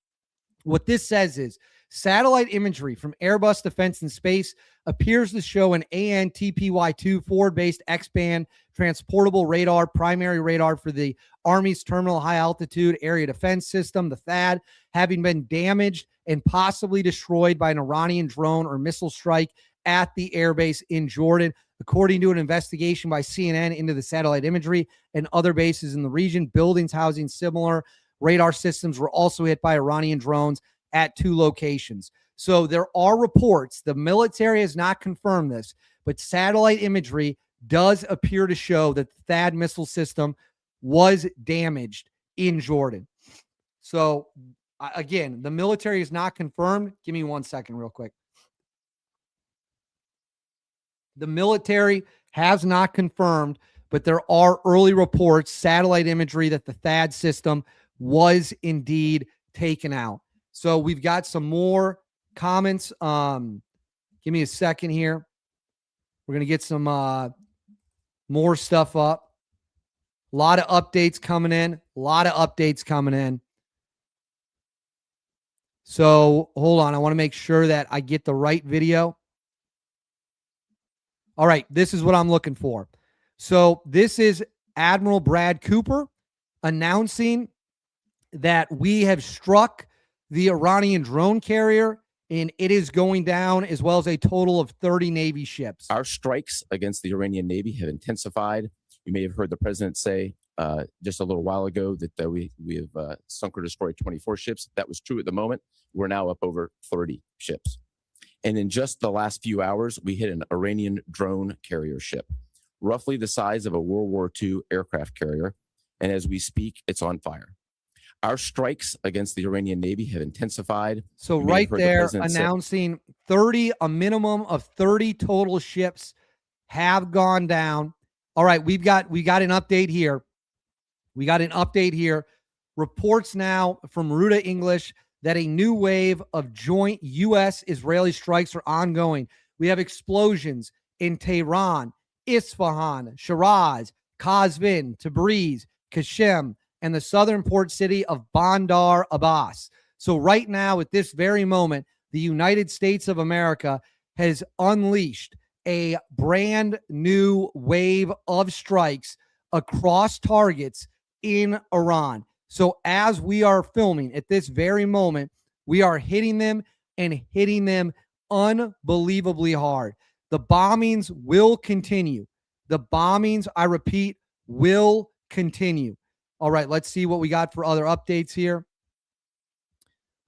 What this says is satellite imagery from Airbus Defense and Space appears to show an AN/TPY-2 forward-based X-band transportable radar, primary radar for the Army's Terminal High Altitude Area Defense System, the THAAD, having been damaged and possibly destroyed by an Iranian drone or missile strike at the airbase in Jordan. According to an investigation by CNN into the satellite imagery and other bases in the region, buildings housing similar radar systems were also hit by Iranian drones at 2 locations. So there are reports, the military has not confirmed this, but satellite imagery does appear to show that the THAAD missile system was damaged in Jordan. So again, the military is not confirmed. Give me 1 second real quick. The military has not confirmed, but there are early reports, satellite imagery, that the THAAD system was indeed taken out. So we've got some more comments. Give me a second here. We're going to get some more stuff up. A lot of updates coming in. So hold on. I want to make sure that I get the right video. All right, this is what I'm looking for. So this is Admiral Brad Cooper announcing that we have struck the Iranian drone carrier, and it is going down, as well as a total of 30 Navy ships. Our strikes against the Iranian Navy have intensified. You may have heard the president say just a little while ago that we have sunk or destroyed 24 ships. That was true at the moment. We're now up over 30 ships. And in just the last few hours, we hit an Iranian drone carrier ship, roughly the size of a World War II aircraft carrier, And as we speak, it's on fire. Our strikes against the Iranian Navy have intensified. So You may have right heard the there, president say- announcing a minimum of 30 total ships have gone down. All right, we got an update here. Reports now from Ruta English that a new wave of joint U.S.-Israeli strikes are ongoing. We have explosions in Tehran, Isfahan, Shiraz, Qazvin, Tabriz, Kashem, and the southern port city of Bandar Abbas. So right now, at this very moment, the United States of America has unleashed a brand new wave of strikes across targets in Iran. So as we are filming at this very moment, we are hitting them and hitting them unbelievably hard. The bombings will continue. The bombings, I repeat, will continue. All right, let's see what we got for other updates here.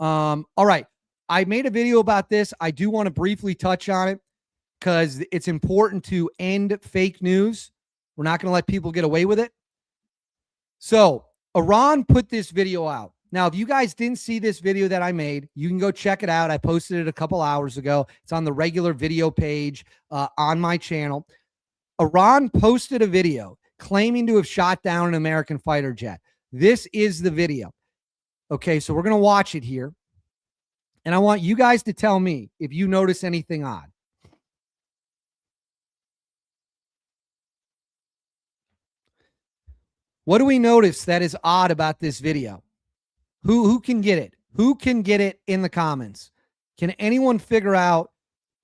All right, I made a video about this. I do want to briefly touch on it because it's important to end fake news. We're not going to let people get away with it. So Iran put this video out. Now, if you guys didn't see this video that I made, you can go check it out. I posted it a couple hours ago. It's on the regular video page on my channel. Iran posted a video claiming to have shot down an American fighter jet. This is the video. Okay, so we're going to watch it here. And I want you guys to tell me if you notice anything odd. What do we notice that is odd about this video? Who can get it? Who can get it in the comments? Can anyone figure out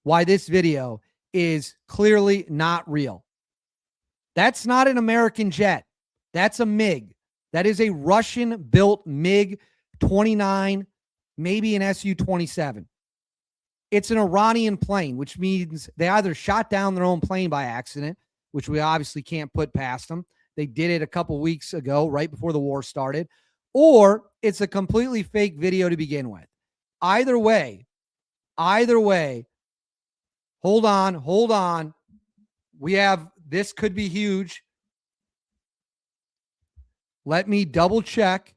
why this video is clearly not real? That's not an American jet. That's a MiG. That is a Russian-built MiG-29, maybe an Su-27. It's an Iranian plane, which means they either shot down their own plane by accident, which we obviously can't put past them. They did it a couple weeks ago, right before the war started, or it's a completely fake video to begin with. Either way, hold on. This could be huge. Let me double check.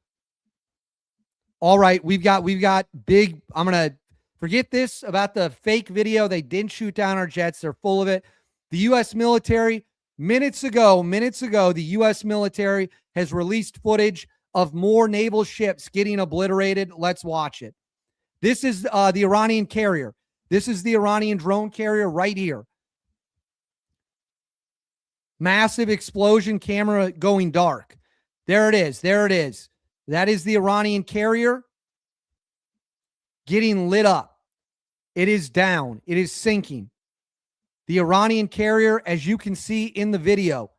All right, we've got big. I'm going to forget this about the fake video. They didn't shoot down our jets. They're full of it. The U.S. military, minutes ago, the U.S. military has released footage of more naval ships getting obliterated. Let's watch it. This is the Iranian carrier. This is the Iranian drone carrier right here. Massive explosion, camera going dark. There it is. That is the Iranian carrier getting lit up. It is down. It is sinking. The Iranian carrier, as you can see in the video,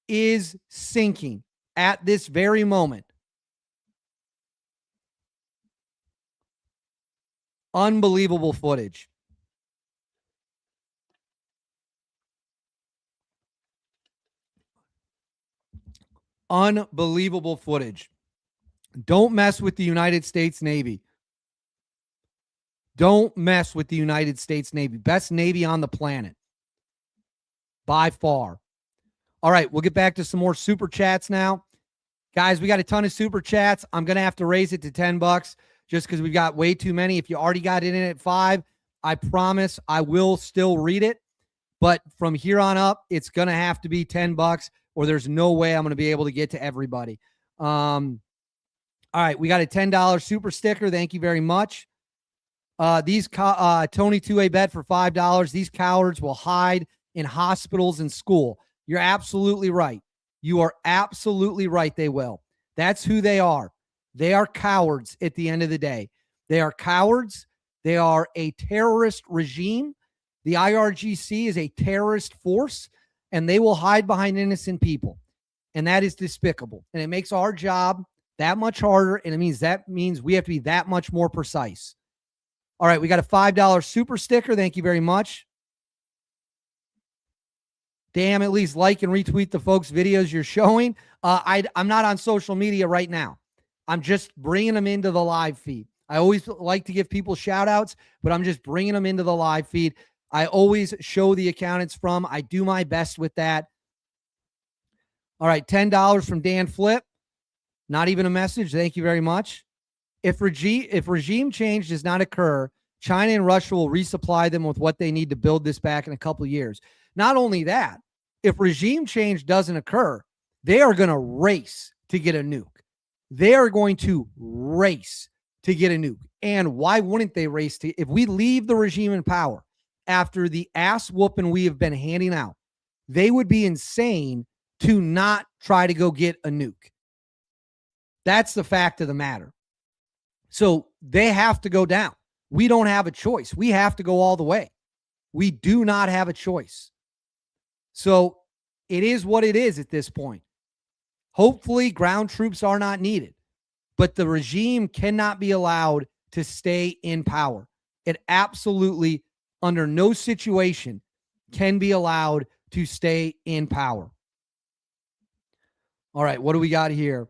is sinking at this very moment. Unbelievable footage. Unbelievable footage. Don't mess with the United States Navy. Don't mess with the United States Navy. Best Navy on the planet. By far. All right, we'll get back to some more super chats now. Guys, we got a ton of super chats. I'm going to have to raise it to $10 just because we've got way too many. If you already got it in at $5, I promise I will still read it. But from here on up, it's going to have to be $10 or there's no way I'm going to be able to get to everybody. All right, we got a $10 super sticker. Thank you very much. Tony 2A bet for $5. These cowards will hide in hospitals and school. You're absolutely right. You are absolutely right. They will. That's who they are. They are cowards at the end of the day. They are cowards. They are a terrorist regime. The IRGC is a terrorist force, and they will hide behind innocent people. And that is despicable. And it makes our job that much harder, and that means we have to be that much more precise. All right, we got a $5 super sticker. Thank you very much. Damn, at least like and retweet the folks' videos you're showing. I'm not on social media right now. I'm just bringing them into the live feed. I always like to give people shout outs, but I'm just bringing them into the live feed. I always show the account it's from. I do my best with that. All right, $10 from Dan Flip. Not even a message. Thank you very much. If regime change does not occur, China and Russia will resupply them with what they need to build this back in a couple of years. Not only that, if regime change doesn't occur, they are going to race to get a nuke. They are going to race to get a nuke. And why wouldn't they race to? If we leave the regime in power after the ass whooping we have been handing out, they would be insane to not try to go get a nuke. That's the fact of the matter. So they have to go down. We don't have a choice. We have to go all the way. We do not have a choice. So it is what it is at this point. Hopefully, ground troops are not needed, but the regime cannot be allowed to stay in power. It absolutely, under no situation, can be allowed to stay in power. All right, what do we got here?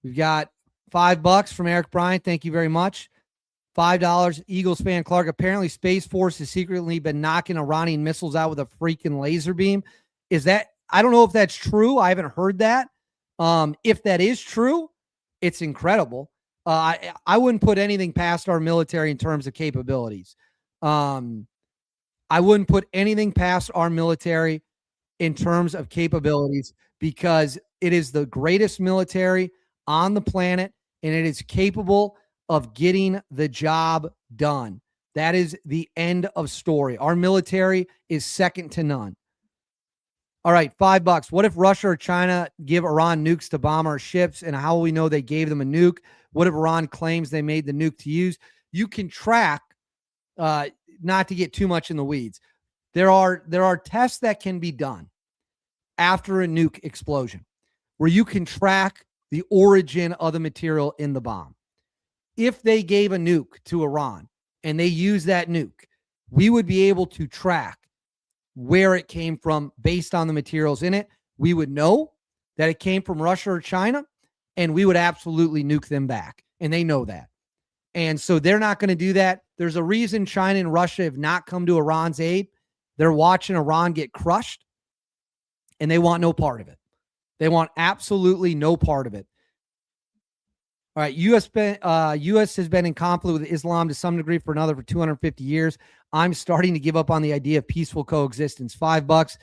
We've got $5 from Eric Bryant. Thank you very much. $5. Eagles fan Clark. Apparently, Space Force has secretly been knocking Iranian missiles out with a freaking laser beam. Is that? I don't know if that's true. I haven't heard that. If that is true, it's incredible. I wouldn't put anything past our military in terms of capabilities. I wouldn't put anything past our military in terms of capabilities because it is the greatest military on the planet and it is capable of getting the job done. That is the end of story. Our military is second to none. All right, $5. What if Russia or China give Iran nukes to bomb our ships, and how will we know they gave them a nuke? What if Iran claims they made the nuke to use? You can track, not to get too much in the weeds. There are tests that can be done after a nuke explosion where you can track the origin of the material in the bomb. If they gave a nuke to Iran and they used that nuke, we would be able to track where it came from based on the materials in it. We would know that it came from Russia or China, and we would absolutely nuke them back. And they know that. And so they're not going to do that. There's a reason China and Russia have not come to Iran's aid. They're watching Iran get crushed, and they want no part of it. They want absolutely no part of it. All right, U.S. has been in conflict with Islam to some degree for 250 years. I'm starting to give up on the idea of peaceful coexistence. $5.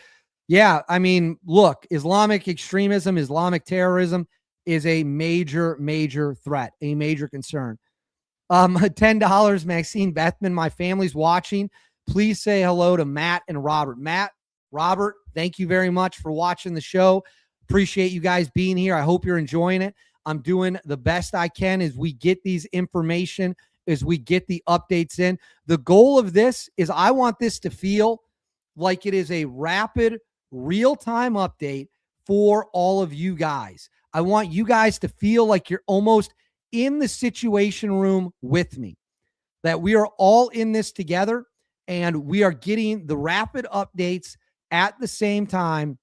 Yeah, I mean, look, Islamic extremism, Islamic terrorism is a major, major threat, a major concern. $10, Maxine Bethman. My family's watching. Please say hello to Matt and Robert. Matt, Robert, thank you very much for watching the show. Appreciate you guys being here. I hope you're enjoying it. I'm doing the best I can as we get these information, as we get the updates in. The goal of this is I want this to feel like it is a rapid, real-time update for all of you guys. I want you guys to feel like you're almost in the situation room with me, that we are all in this together and we are getting the rapid updates at the same time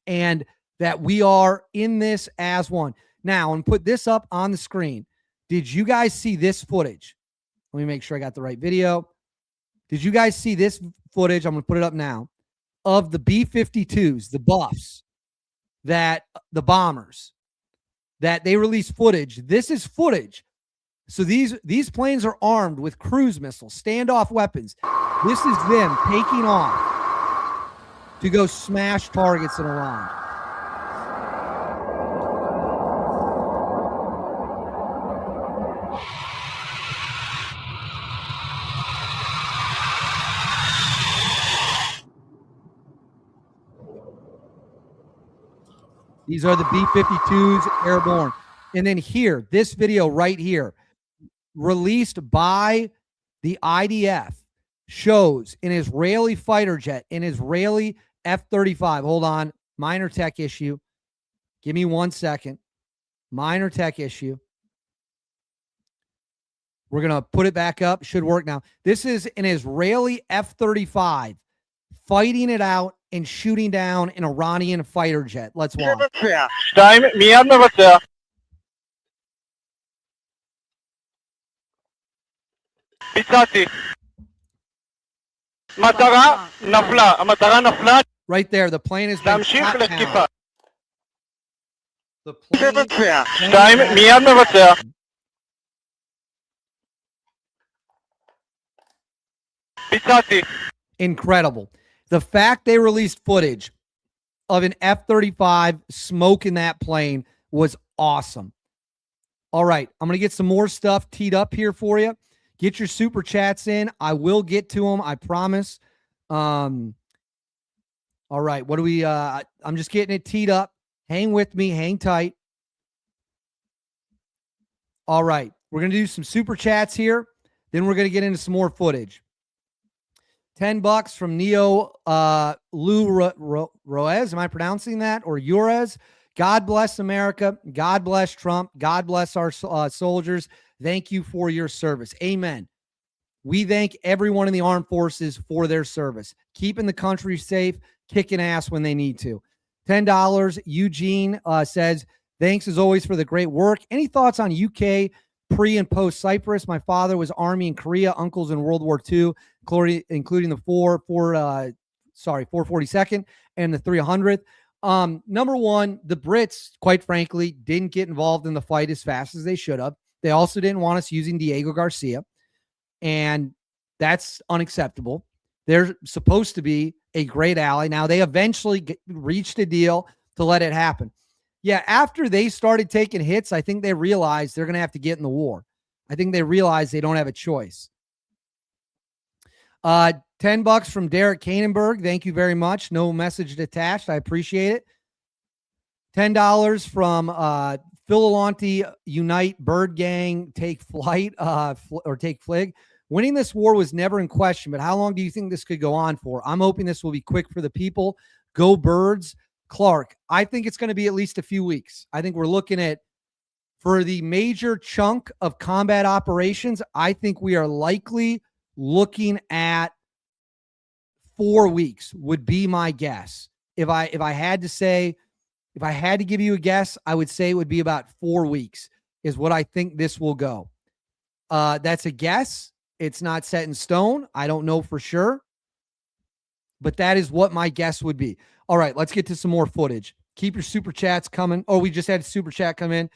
and that we are in this as one. Now, and put this up on the screen. Did you guys see this footage? Let me make sure I got the right video. Did you guys see this footage? I'm going to put it up now of the B-52s, the buffs, that the bombers, that they released footage. This is footage. So these planes are armed with cruise missiles, standoff weapons. This is them taking off to go smash targets in Iran. These are the B-52s airborne. And then here, this video right here, released by the IDF, shows an Israeli fighter jet, an Israeli F-35. Hold on. Minor tech issue. Give me 1 second. Minor tech issue. We're going to put it back up. Should work now. This is an Israeli F-35 fighting it out and shooting down an Iranian fighter jet. Let's watch. מיד מבצע. ביצעתי. מטרה נפלה. המטרה נפלה. Right there. The plane has been להמשיך shot לתקיפה. down. The plane מבצע. 2, מיד מבצע. ביצעתי. incredible. The fact they released footage of an F-35 smoking that plane was awesome. All right, I'm going to get some more stuff teed up here for you. Get your super chats in. I will get to them, I promise. All right, what do we I'm just getting it teed up. Hang with me, hang tight. All right, we're going to do some super chats here. Then we're going to get into some more footage. $10 from Neo Lou Roez. Am I pronouncing that? Or Urez? God bless America. God bless Trump. God bless our soldiers. Thank you for your service. Amen. We thank everyone in the armed forces for their service, keeping the country safe, kicking ass when they need to. $10. Eugene says, thanks as always for the great work. Any thoughts on UK pre and post Cyprus? My father was Army in Korea, uncles in World War II, including the 442nd and the 300th. Number one, the Brits, quite frankly, didn't get involved in the fight as fast as they should have. They also didn't want us using Diego Garcia, and that's unacceptable. They're supposed to be a great ally. Now, they eventually reached a deal to let it happen. Yeah, after they started taking hits, I think they realized they're going to have to get in the war. I think they realized they don't have a choice. $10 from Derek Kanenberg. Thank you very much. No message attached. I appreciate it. $10 from Philalanti Unite Bird Gang Take Flight or Take Flig. Winning this war was never in question, but how long do you think this could go on for? I'm hoping this will be quick for the people. Go Birds. Clark, I think it's going to be at least a few weeks. I think we're looking at, for the major chunk of combat operations, I think we are likely looking at 4 weeks would be my guess. If I had to give you a guess, I would say it would be about 4 weeks is what I think this will go. That's a guess. It's not set in stone. I don't know for sure, but that is what my guess would be. All right, let's get to some more footage. Keep your super chats coming. Oh, we just had a super chat come in.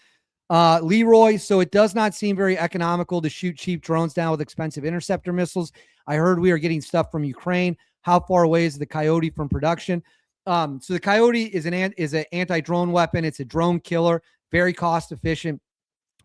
Leroy, so it does not seem very economical to shoot cheap drones down with expensive interceptor missiles. I heard we are getting stuff from Ukraine. How far away is the Coyote from production? So the Coyote is an anti-drone weapon. It's a drone killer, very cost efficient.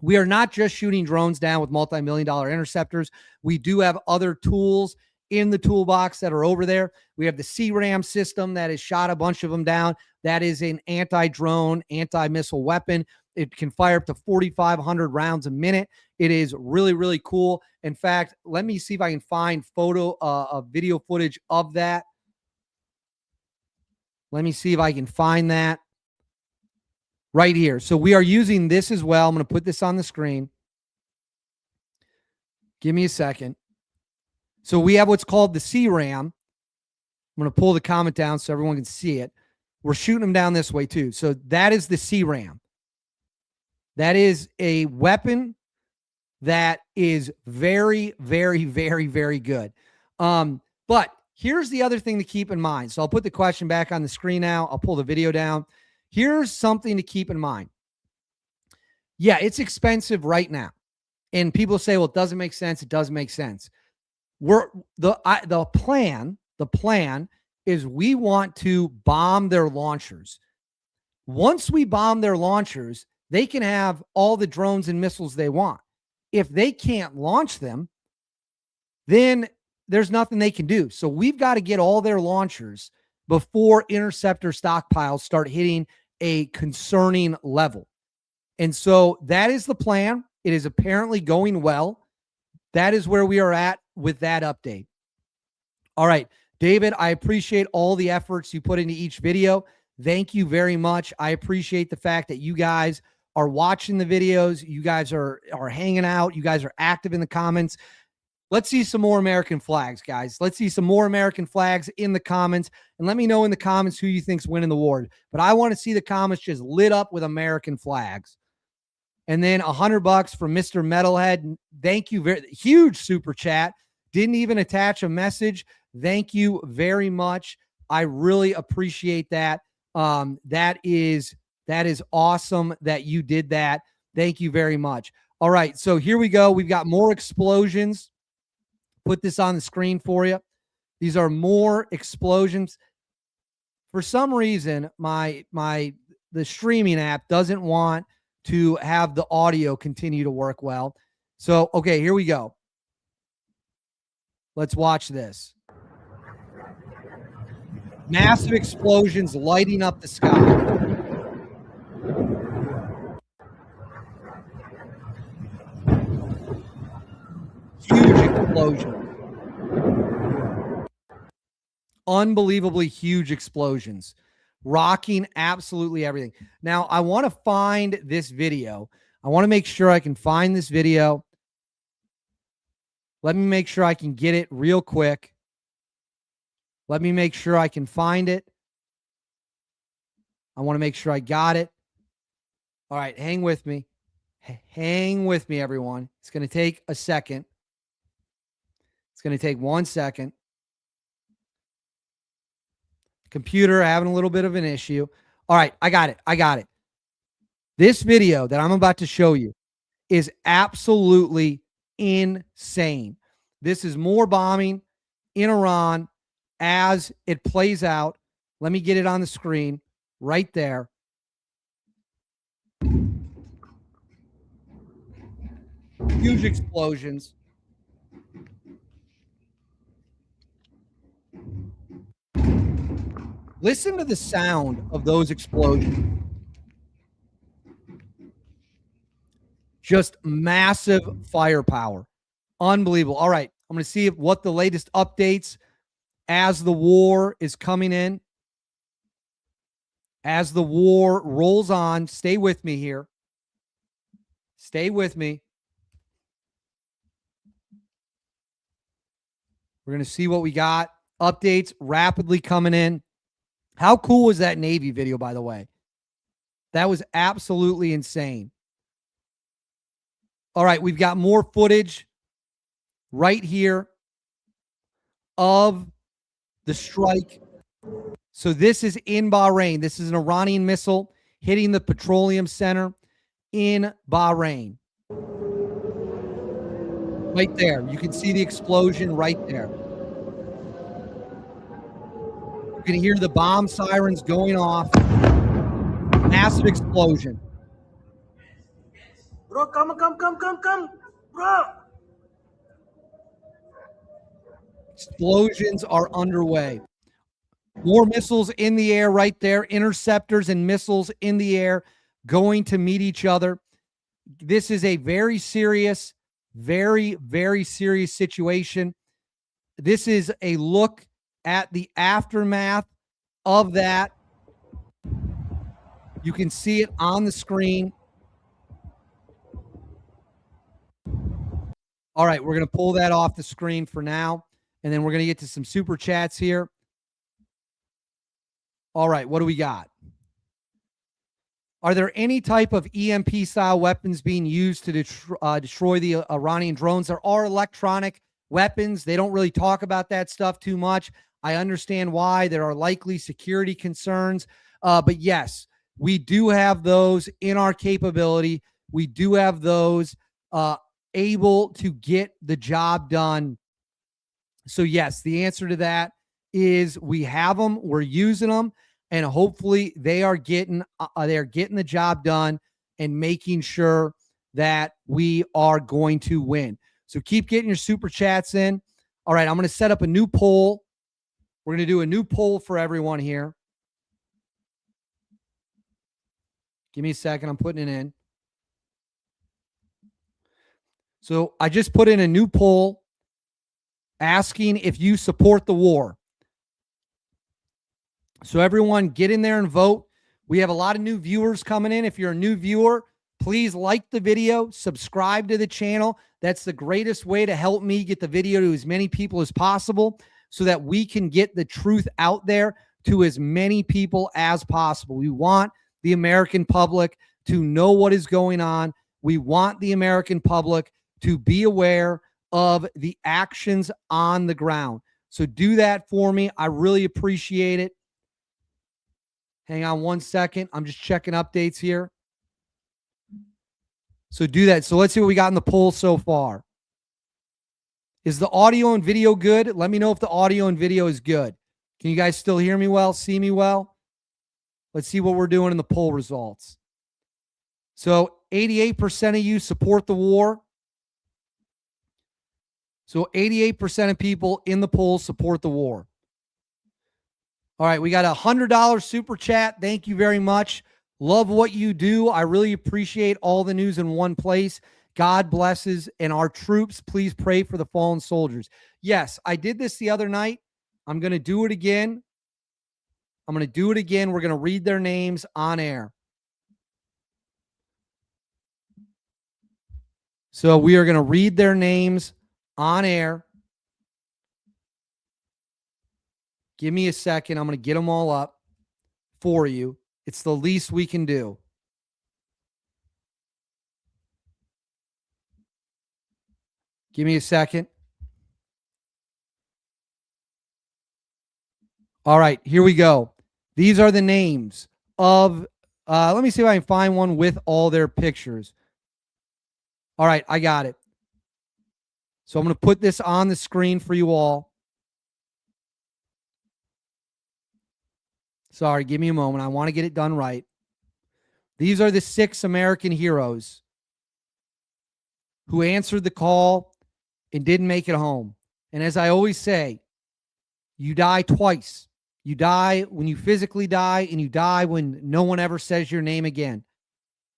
We are not just shooting drones down with multi-million-dollar interceptors. We do have other tools in the toolbox that are over there. We have the CRAM system that has shot a bunch of them down. That is an anti-drone, anti-missile weapon. It can fire up to 4,500 rounds a minute. It is really, really cool. In fact, let me see if I can find video footage of that. Let me see if I can find that right here. So we are using this as well. I'm going to put this on the screen. Give me a second. So we have what's called the CRAM. I'm going to pull the comment down so everyone can see it. We're shooting them down this way too. So that is the CRAM. That is a weapon that is very, very, very, very good. But here's the other thing to keep in mind. So I'll put the question back on the screen now. I'll pull the video down. Here's something to keep in mind. Yeah, it's expensive right now. And people say, well, it doesn't make sense. It doesn't make sense. The plan is we want to bomb their launchers. Once we bomb their launchers, they can have all the drones and missiles they want. If they can't launch them, then there's nothing they can do. So we've got to get all their launchers before interceptor stockpiles start hitting a concerning level. And so that is the plan. It is apparently going well. That is where we are at with that update. All right, David, I appreciate all the efforts you put into each video. Thank you very much. I appreciate the fact that you guys are watching the videos. You guys are hanging out. You guys are active in the comments. Let's see some more American flags, guys. Let's see some more American flags in the comments. And let me know in the comments who you think's winning the war. But I want to see the comments just lit up with American flags. And then $100 from Mr. Metalhead. Thank you. Huge super chat. Didn't even attach a message. Thank you very much. I really appreciate that. That is That is awesome that you did that. Thank you very much. All right, so here we go. We've got more explosions. Put this on the screen for you. These are more explosions. For some reason, the streaming app doesn't want to have the audio continue to work well. So, okay, here we go. Let's watch this. Massive explosions lighting up the sky. Huge explosion. Unbelievably huge explosions. Rocking absolutely everything. Now, I want to find this video. I want to make sure I can find this video. Let me make sure I can get it real quick. Let me make sure I can find it. I want to make sure I got it. All right, hang with me. Hang with me, everyone. It's going to take a second. It's going to take 1 second. Computer having a little bit of an issue. All right, I got it. I got it. This video that I'm about to show you is absolutely insane. This is more bombing in Iran as it plays out. Let me get it on the screen right there. Huge explosions. Listen to the sound of those explosions. Just massive firepower. Unbelievable. All right. I'm going to see what the latest updates as the war is coming in. As the war rolls on. Stay with me here. Stay with me. We're going to see what we got. Updates rapidly coming in. How cool was that Navy video, by the way? That was absolutely insane. All right, we've got more footage right here of the strike. So this is in Bahrain. This is an Iranian missile hitting the petroleum center in Bahrain. Right there. You can see the explosion right there. You can hear the bomb sirens going off. Massive explosion. Bro, come. Bro. Explosions are underway. More missiles in the air right there. Interceptors and missiles in the air going to meet each other. This is a very serious, very, very serious situation. This is a look at the aftermath of that. You can see it on the screen. All right, we're going to pull that off the screen for now, and then we're going to get to some super chats here. All right, what do we got? Are there any type of EMP-style weapons being used to destroy the Iranian drones? There are electronic weapons. They don't really talk about that stuff too much. I understand why. There are likely security concerns. But yes, we do have those in our capability. We do have those able to get the job done. So yes, the answer to that is we have them, we're using them, and hopefully they are getting the job done and making sure that we are going to win. So keep getting your super chats in. All right, I'm going to set up a new poll. We're going to do a new poll for everyone here. Give me a second. I'm putting it in. So I just put in a new poll asking if you support the war. So everyone get in there and vote. We have a lot of new viewers coming in. If you're a new viewer, please like the video, subscribe to the channel. That's the greatest way to help me get the video to as many people as possible so that we can get the truth out there to as many people as possible. We want the American public to know what is going on. We want the American public to be aware of the actions on the ground. So do that for me. I really appreciate it. Hang on one second. I'm just checking updates here. So do that. So let's see what we got in the poll so far. Is the audio and video good? Let me know if the audio and video is good. Can you guys still hear me well, see me well? Let's see what we're doing in the poll results. So 88% of you support the war. So 88% of people in the poll support the war. All right, we got a $100 super chat. Thank you very much. Love what you do. I really appreciate all the news in one place. God blesses and our troops. Please pray for the fallen soldiers. Yes, I did this the other night. I'm going to do it again. We're going to read their names on air. So we are going to read their names on air. Give me a second. I'm going to get them all up for you. It's the least we can do. Give me a second. All right, here we go. These are the names of, let me see if I can find one with all their pictures. All right, I got it. So I'm going to put this on the screen for you all. Sorry, give me a moment. I want to get it done right. These are the 6 American heroes who answered the call and didn't make it home. And as I always say, you die twice. You die when you physically die, and you die when no one ever says your name again.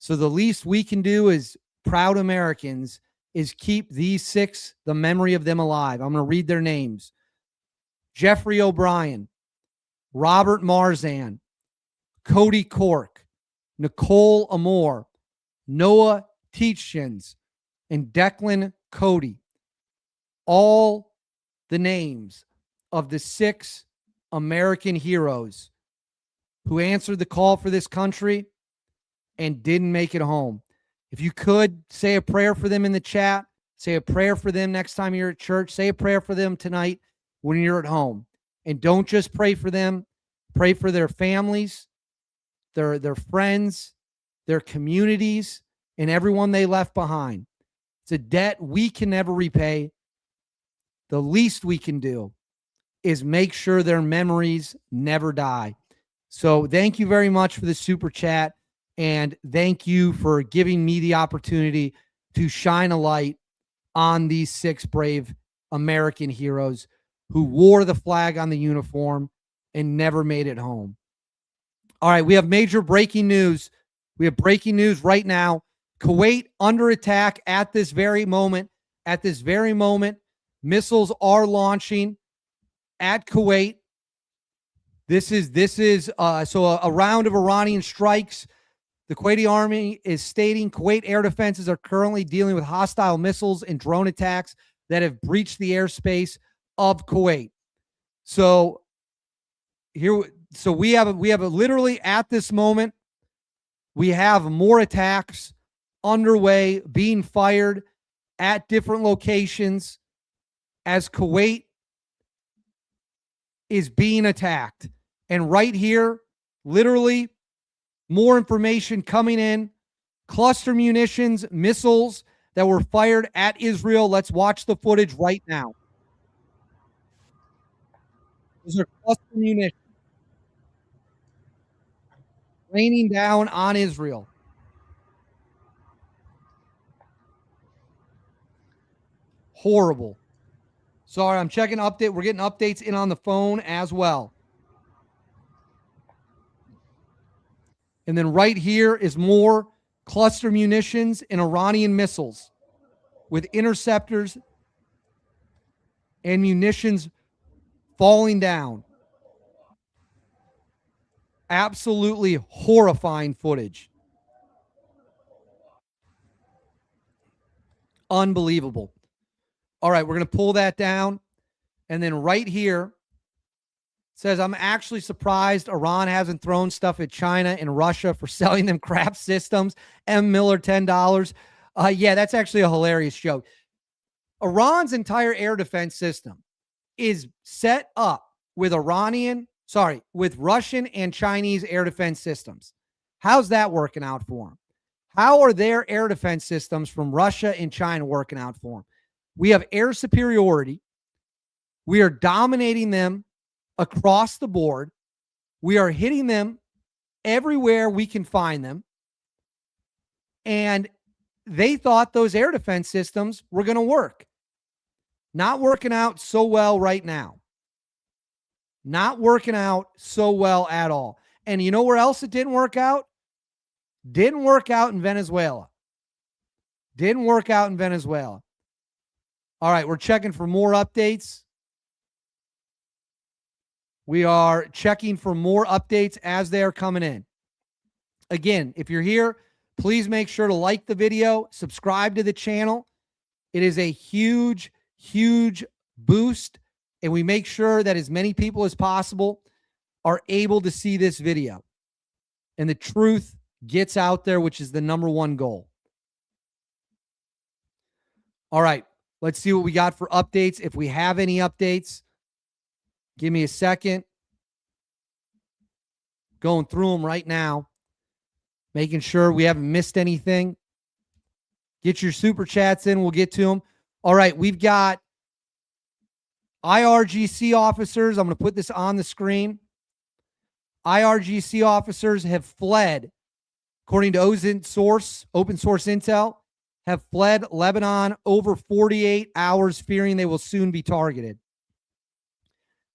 So the least we can do as proud Americans is keep these 6, the memory of them alive. I'm going to read their names. Jeffrey O'Brien, Robert Marzan, Cody Cork, Nicole Amore, Noah Teachins, and Declan Cody. All the names of the 6 American heroes who answered the call for this country and didn't make it home. If you could, say a prayer for them in the chat. Say a prayer for them next time you're at church. Say a prayer for them tonight when you're at home. And don't just pray for them. Pray for their families, their friends, their communities, and everyone they left behind. It's a debt we can never repay. The least we can do is make sure their memories never die. So thank you very much for the super chat. And thank you for giving me the opportunity to shine a light on these 6 brave American heroes who wore the flag on the uniform and never made it home. All right, we have major breaking news. We have breaking news right now. Kuwait under attack at this very moment. At this very moment, missiles are launching at Kuwait. This is a round of Iranian strikes. The Kuwaiti army is stating Kuwait air defenses are currently dealing with hostile missiles and drone attacks that have breached the airspace of Kuwait. So we have literally at this moment, we have more attacks underway, being fired at different locations as Kuwait is being attacked. And right here, literally, more information coming in. Cluster munitions, missiles that were fired at Israel. Let's watch the footage right now. These are cluster munitions raining down on Israel. Horrible. Sorry, I'm checking update. We're getting updates in on the phone as well. And then right here is more cluster munitions and Iranian missiles with interceptors and munitions falling down. Absolutely horrifying footage. Unbelievable. All right, we're going to pull that down. And then right here says, I'm actually surprised Iran hasn't thrown stuff at China and Russia for selling them crap systems. M. Miller, $10. Yeah, that's actually a hilarious joke. Iran's entire air defense system is set up with Iranian with Russian and Chinese air defense systems. How's that working out for them? How are their air defense systems from Russia and China working out for them? We have air superiority. We are dominating them across the board. We are hitting them everywhere we can find them. And they thought those air defense systems were going to work. Not working out so well right now. Not working out so well at all. And you know where else it didn't work out? Didn't work out in Venezuela. Didn't work out in Venezuela. All right, we're checking for more updates. We are checking for more updates as they are coming in. Again, if you're here, please make sure to like the video, subscribe to the channel. It is a huge, huge boost, and we make sure that as many people as possible are able to see this video. And the truth gets out there, which is the number one goal. All right, let's see what we got for updates. If we have any updates, give me a second. Going through them right now, making sure we haven't missed anything. Get your super chats in. We'll get to them. All right, we've got IRGC officers. I'm going to put this on the screen. IRGC officers have fled, according to open source intel, have fled Lebanon over 48 hours, fearing they will soon be targeted.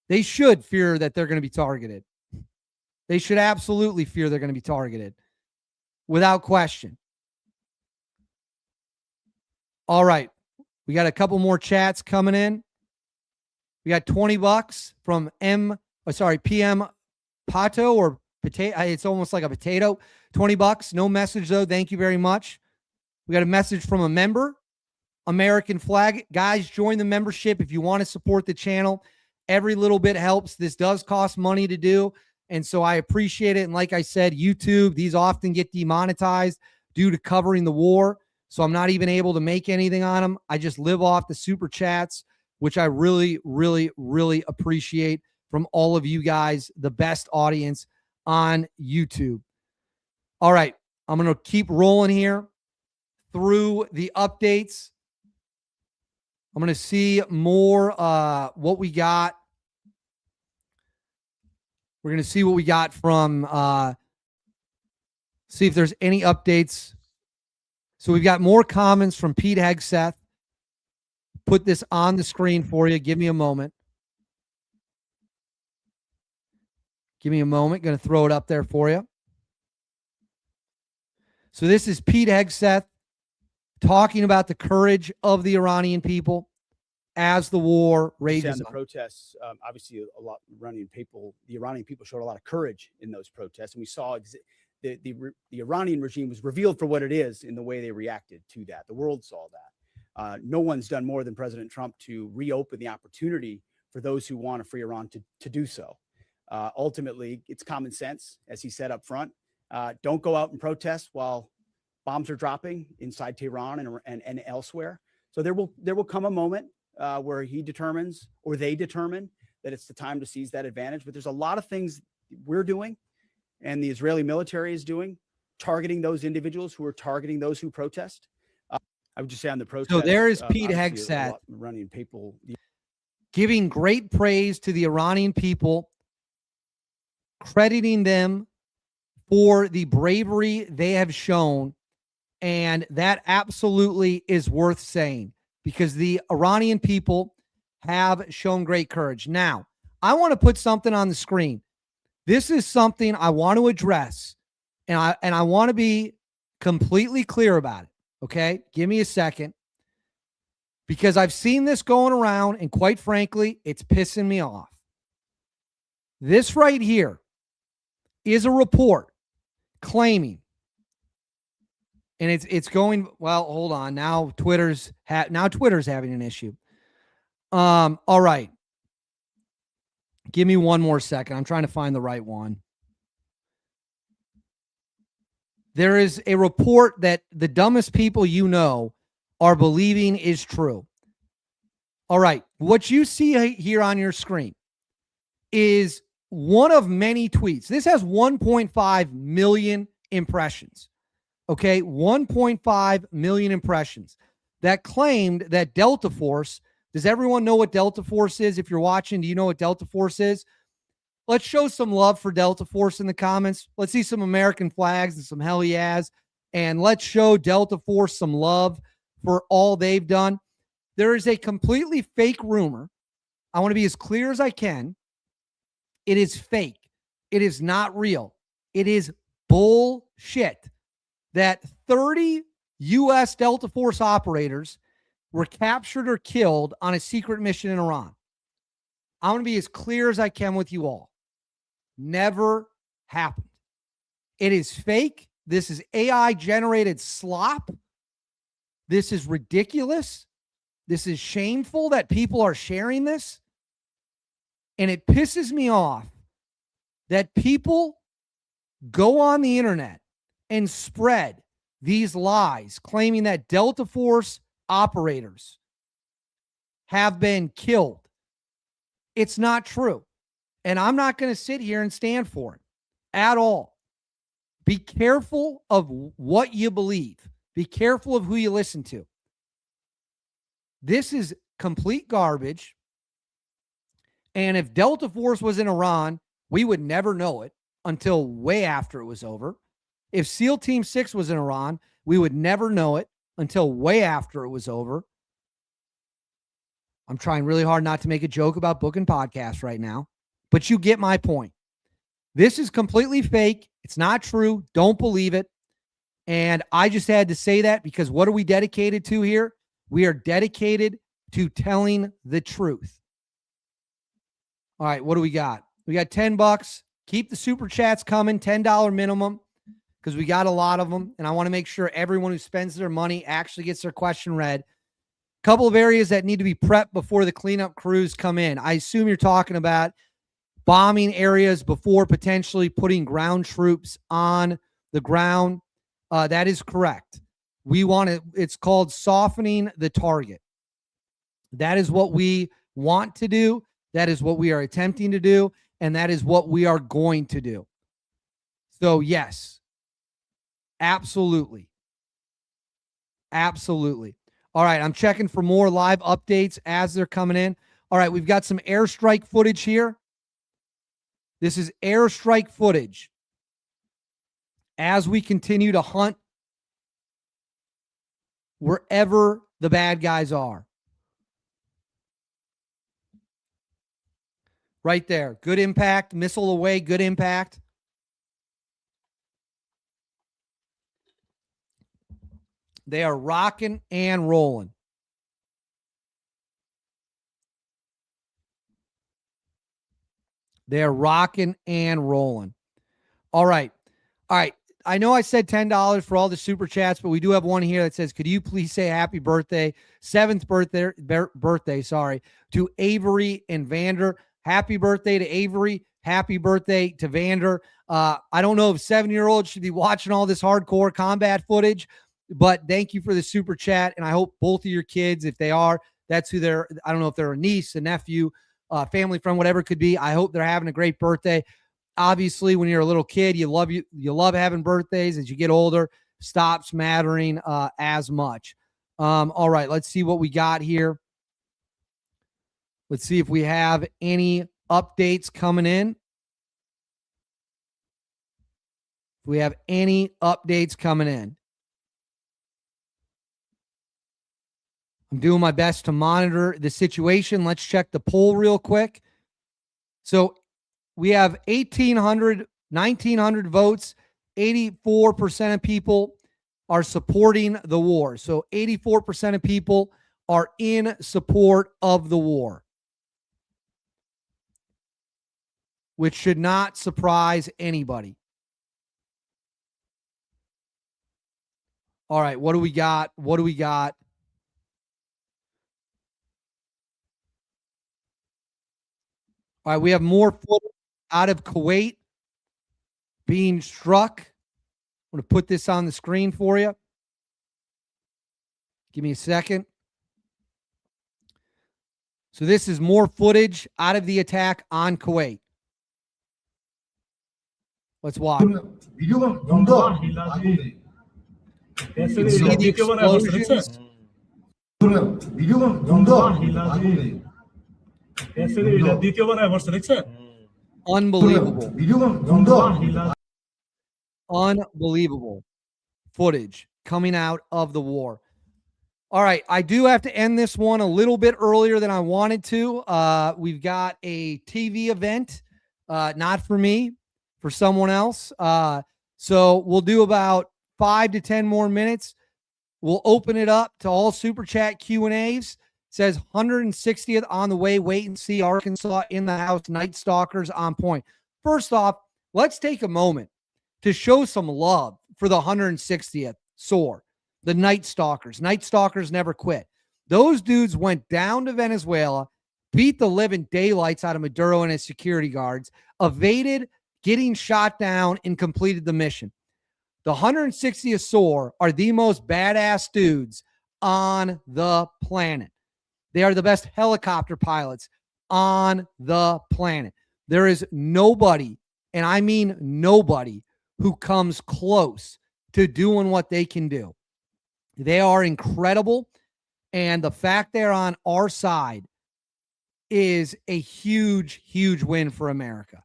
They should fear that they're going to be targeted. They should absolutely fear they're going to be targeted, without question. All right. We got a couple more chats coming in. We got $20 from PM Pato or potato. It's almost like a potato. $20. No message though. Thank you very much. We got a message from a member. American flag. Guys, join the membership if you want to support the channel. Every little bit helps. This does cost money to do. And so I appreciate it. And like I said, YouTube, these often get demonetized due to covering the war. So I'm not even able to make anything on them. I just live off the super chats, which I really, really, really appreciate from all of you guys, the best audience on YouTube. All right. I'm going to keep rolling here through the updates. I'm going to see more what we got. We're going to see what we got from, see if there's any updates. So we've got more comments from Pete Hegseth. Put this on the screen for you. Give me a moment. Give me a moment. Going to throw it up there for you. So this is Pete Hegseth talking about the courage of the Iranian people as the war rages The on. protests, obviously, a lot the Iranian people showed a lot of courage in those protests, and we saw the Iranian regime was revealed for what it is in the way they reacted to that. The world saw that. No one's done more than President Trump to reopen the opportunity for those who want a free Iran to do so. Ultimately, it's common sense, as he said up front. Don't go out and protest while bombs are dropping inside Tehran and elsewhere. So there will come a moment where he determines, or they determine, that it's the time to seize that advantage. But there's a lot of things we're doing and the Israeli military is doing, targeting those individuals who are targeting those who protest. I would just say on the protest. So there is Pete Hegseth Iranian people giving great praise to the Iranian people, crediting them for the bravery they have shown. And that absolutely is worth saying, because the Iranian people have shown great courage. Now, I want to put something on the screen. This is something I want to address, and I want to be completely clear about it. Okay? Give me a second, because I've seen this going around, and quite frankly, it's pissing me off. This right here is a report claiming, and it's going, well, hold on. Now Twitter's having an issue. All right. Give me one more second. I'm trying to find the right one. There is a report that the dumbest people you know are believing is true. All right. What you see here on your screen is one of many tweets. This has 1.5 million impressions. Okay, 1.5 million impressions that claimed that Delta Force. Does everyone know what Delta Force is? If you're watching, do you know what Delta Force is? Let's show some love for Delta Force in the comments. Let's see some American flags and some hell yeahs. And let's show Delta Force some love for all they've done. There is a completely fake rumor. I want to be as clear as I can. It is fake. It is not real. It is bullshit that 30 U.S. Delta Force operators were captured or killed on a secret mission in Iran. I want to be as clear as I can with you all. Never happened. It is fake. This is AI generated slop. This is ridiculous. This is shameful that people are sharing this. And it pisses me off that people go on the internet and spread these lies claiming that Delta Force operators have been killed. It's not true. And I'm not going to sit here and stand for it at all. Be careful of what you believe. Be careful of who you listen to. This is complete garbage. And if Delta Force was in Iran, we would never know it until way after it was over. If SEAL Team 6 was in Iran, we would never know it until way after it was over. I'm trying really hard not to make a joke about booking podcasts right now, but you get my point. This is completely fake. It's not true. Don't believe it. And I just had to say that because what are we dedicated to here? We are dedicated to telling the truth. All right, what do we got? We got $10. Keep the super chats coming, $10 minimum, because we got a lot of them. And I want to make sure everyone who spends their money actually gets their question read. Couple of areas that need to be prepped before the cleanup crews come in. I assume you're talking about bombing areas before potentially putting ground troops on the ground. That is correct. We want to, it's called softening the target. That is what we want to do. That is what we are attempting to do. And that is what we are going to do. So yes, absolutely. Absolutely. All right, I'm checking for more live updates as they're coming in. All right, we've got some airstrike footage here. This is airstrike footage as we continue to hunt wherever the bad guys are. Right there. Good impact. Missile away. Good impact. They are rocking and rolling. They are rocking and rolling. All right. All right. I know I said $10 for all the super chats, but we do have one here that says, could you please say happy birthday, 7th birthday, to Avery and Vander. Happy birthday to Avery. Happy birthday to Vander. I don't know if 7-year-olds should be watching all this hardcore combat footage, but thank you for the super chat. And I hope both of your kids, if they are, that's who they're, I don't know if they're a niece, a nephew, family friend, whatever it could be. I hope they're having a great birthday. Obviously, when you're a little kid, you love having birthdays. As you get older, stops mattering as much. All right, let's see what we got here. Let's see if we have any updates coming in. If we have any updates coming in. I'm doing my best to monitor the situation. Let's check the poll real quick. So we have 1,900 votes. 84% of people are supporting the war. So 84% of people are in support of the war, which should not surprise anybody. All right, what do we got? What do we got? All right, we have more footage out of Kuwait being struck. I'm going to put this on the screen for you. Give me a second. So this is more footage out of the attack on Kuwait. Let's watch. Biliyorlar yanda. You can see the explosions. Biliyorlar yanda. Unbelievable. Biliyorlar yanda. Unbelievable footage coming out of the war. All right, I do have to end this one a little bit earlier than I wanted to. We've got a TV event, not for me, for someone else. So we'll do about 5 to 10 more minutes. We'll open it up to all Super Chat Q&As. Says 160th on the way. Wait and see. Arkansas in the house. Night Stalkers on point. First off, let's take a moment to show some love for the 160th SOAR, the Night Stalkers. Night Stalkers never quit. Those dudes went down to Venezuela, beat the living daylights out of Maduro and his security guards, evaded getting shot down, and completed the mission. The 160th SOAR are the most badass dudes on the planet. They are the best helicopter pilots on the planet. There is nobody, and I mean nobody, who comes close to doing what they can do. They are incredible, and the fact they're on our side is a huge, huge win for America.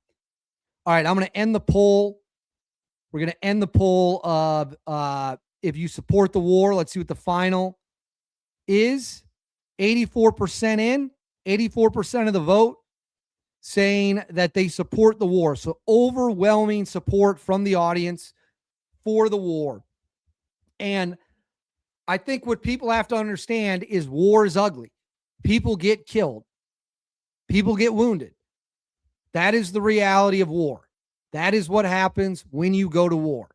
All right, I'm going to end the poll. We're going to end the poll of if you support the war. Let's see what the final is. 84% in, 84% of the vote saying that they support the war. So overwhelming support from the audience for the war. And I think what people have to understand is war is ugly. People get killed. People get wounded. That is the reality of war. That is what happens when you go to war.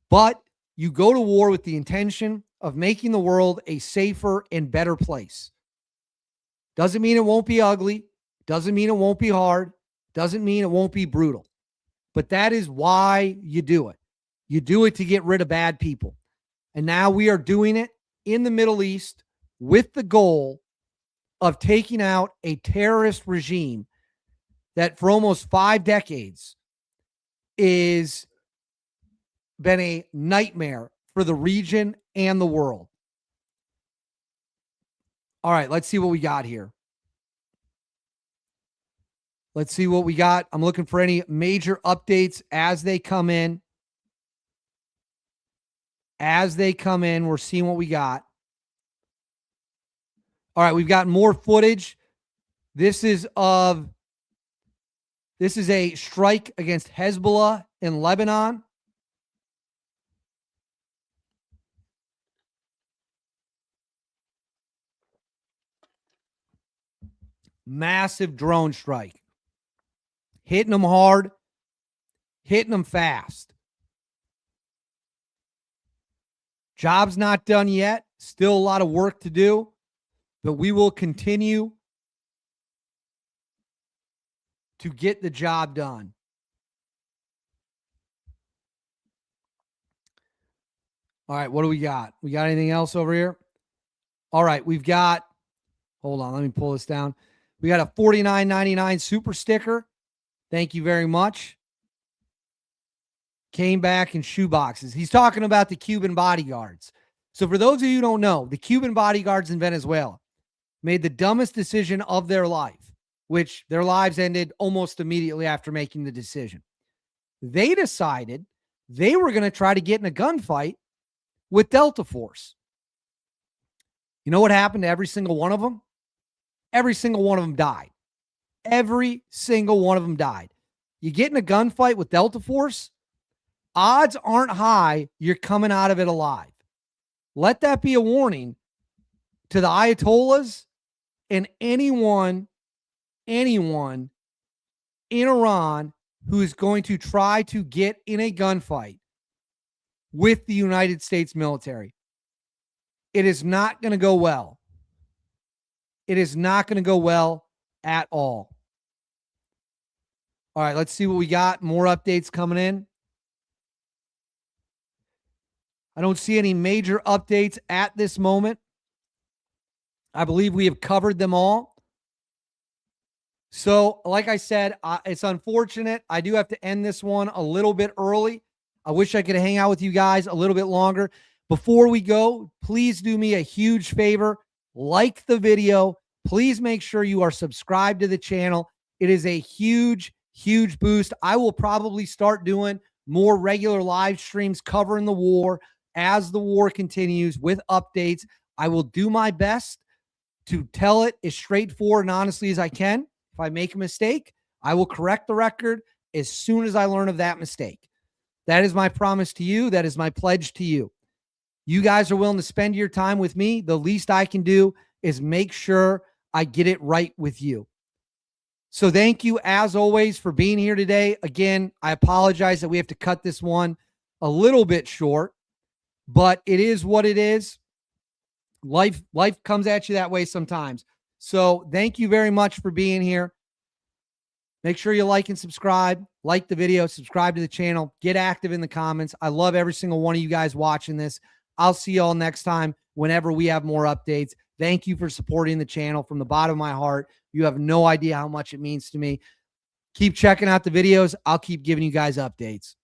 But you go to war with the intention of making the world a safer and better place. Doesn't mean it won't be ugly. Doesn't mean it won't be hard. Doesn't mean it won't be brutal. But that is why you do it. You do it to get rid of bad people. And now we are doing it in the Middle East with the goal of taking out a terrorist regime that for almost 5 decades is been a nightmare for the region and the world. All right, let's see what we got here. Let's see what we got. I'm looking for any major updates as they come in. As they come in, we're seeing what we got. All right, we've got more footage. This is a strike against Hezbollah in Lebanon. Massive drone strike. Hitting them hard, hitting them fast. Job's not done yet. Still a lot of work to do, but we will continue to get the job done. All right, what do we got? We got anything else over here? All right, we've got, hold on, let me pull this down. We got a $49.99 super sticker. Thank you very much. Came back in shoeboxes. He's talking about the Cuban bodyguards. So for those of you who don't know, the Cuban bodyguards in Venezuela made the dumbest decision of their life, which their lives ended almost immediately after making the decision. They decided they were going to try to get in a gunfight with Delta Force. You know what happened to every single one of them? Every single one of them died. Every single one of them died. You get in a gunfight with Delta Force, odds aren't high you're coming out of it alive. Let that be a warning to the Ayatollahs and anyone in Iran who is going to try to get in a gunfight with the United States military. It is not going to go well. It is not going to go well at all. All right, let's see what we got. More updates coming in. I don't see any major updates at this moment. I believe we have covered them all. So, like I said, it's unfortunate. I do have to end this one a little bit early. I wish I could hang out with you guys a little bit longer. Before we go, please do me a huge favor. Like the video. Please make sure you are subscribed to the channel. It is a huge, huge boost. I will probably start doing more regular live streams covering the war as the war continues with updates. I will do my best to tell it as straightforward and honestly as I can. If I make a mistake, I will correct the record as soon as I learn of that mistake. That is my promise to you. That is my pledge to you. You guys are willing to spend your time with me. The least I can do is make sure I get it right with you. So thank you, as always, for being here today. Again, I apologize that we have to cut this one a little bit short, but it is what it is. Life comes at you that way sometimes. So thank you very much for being here. Make sure you like and subscribe. Like the video, subscribe to the channel. Get active in the comments. I love every single one of you guys watching this. I'll see you all next time whenever we have more updates. Thank you for supporting the channel from the bottom of my heart. You have no idea how much it means to me. Keep checking out the videos. I'll keep giving you guys updates.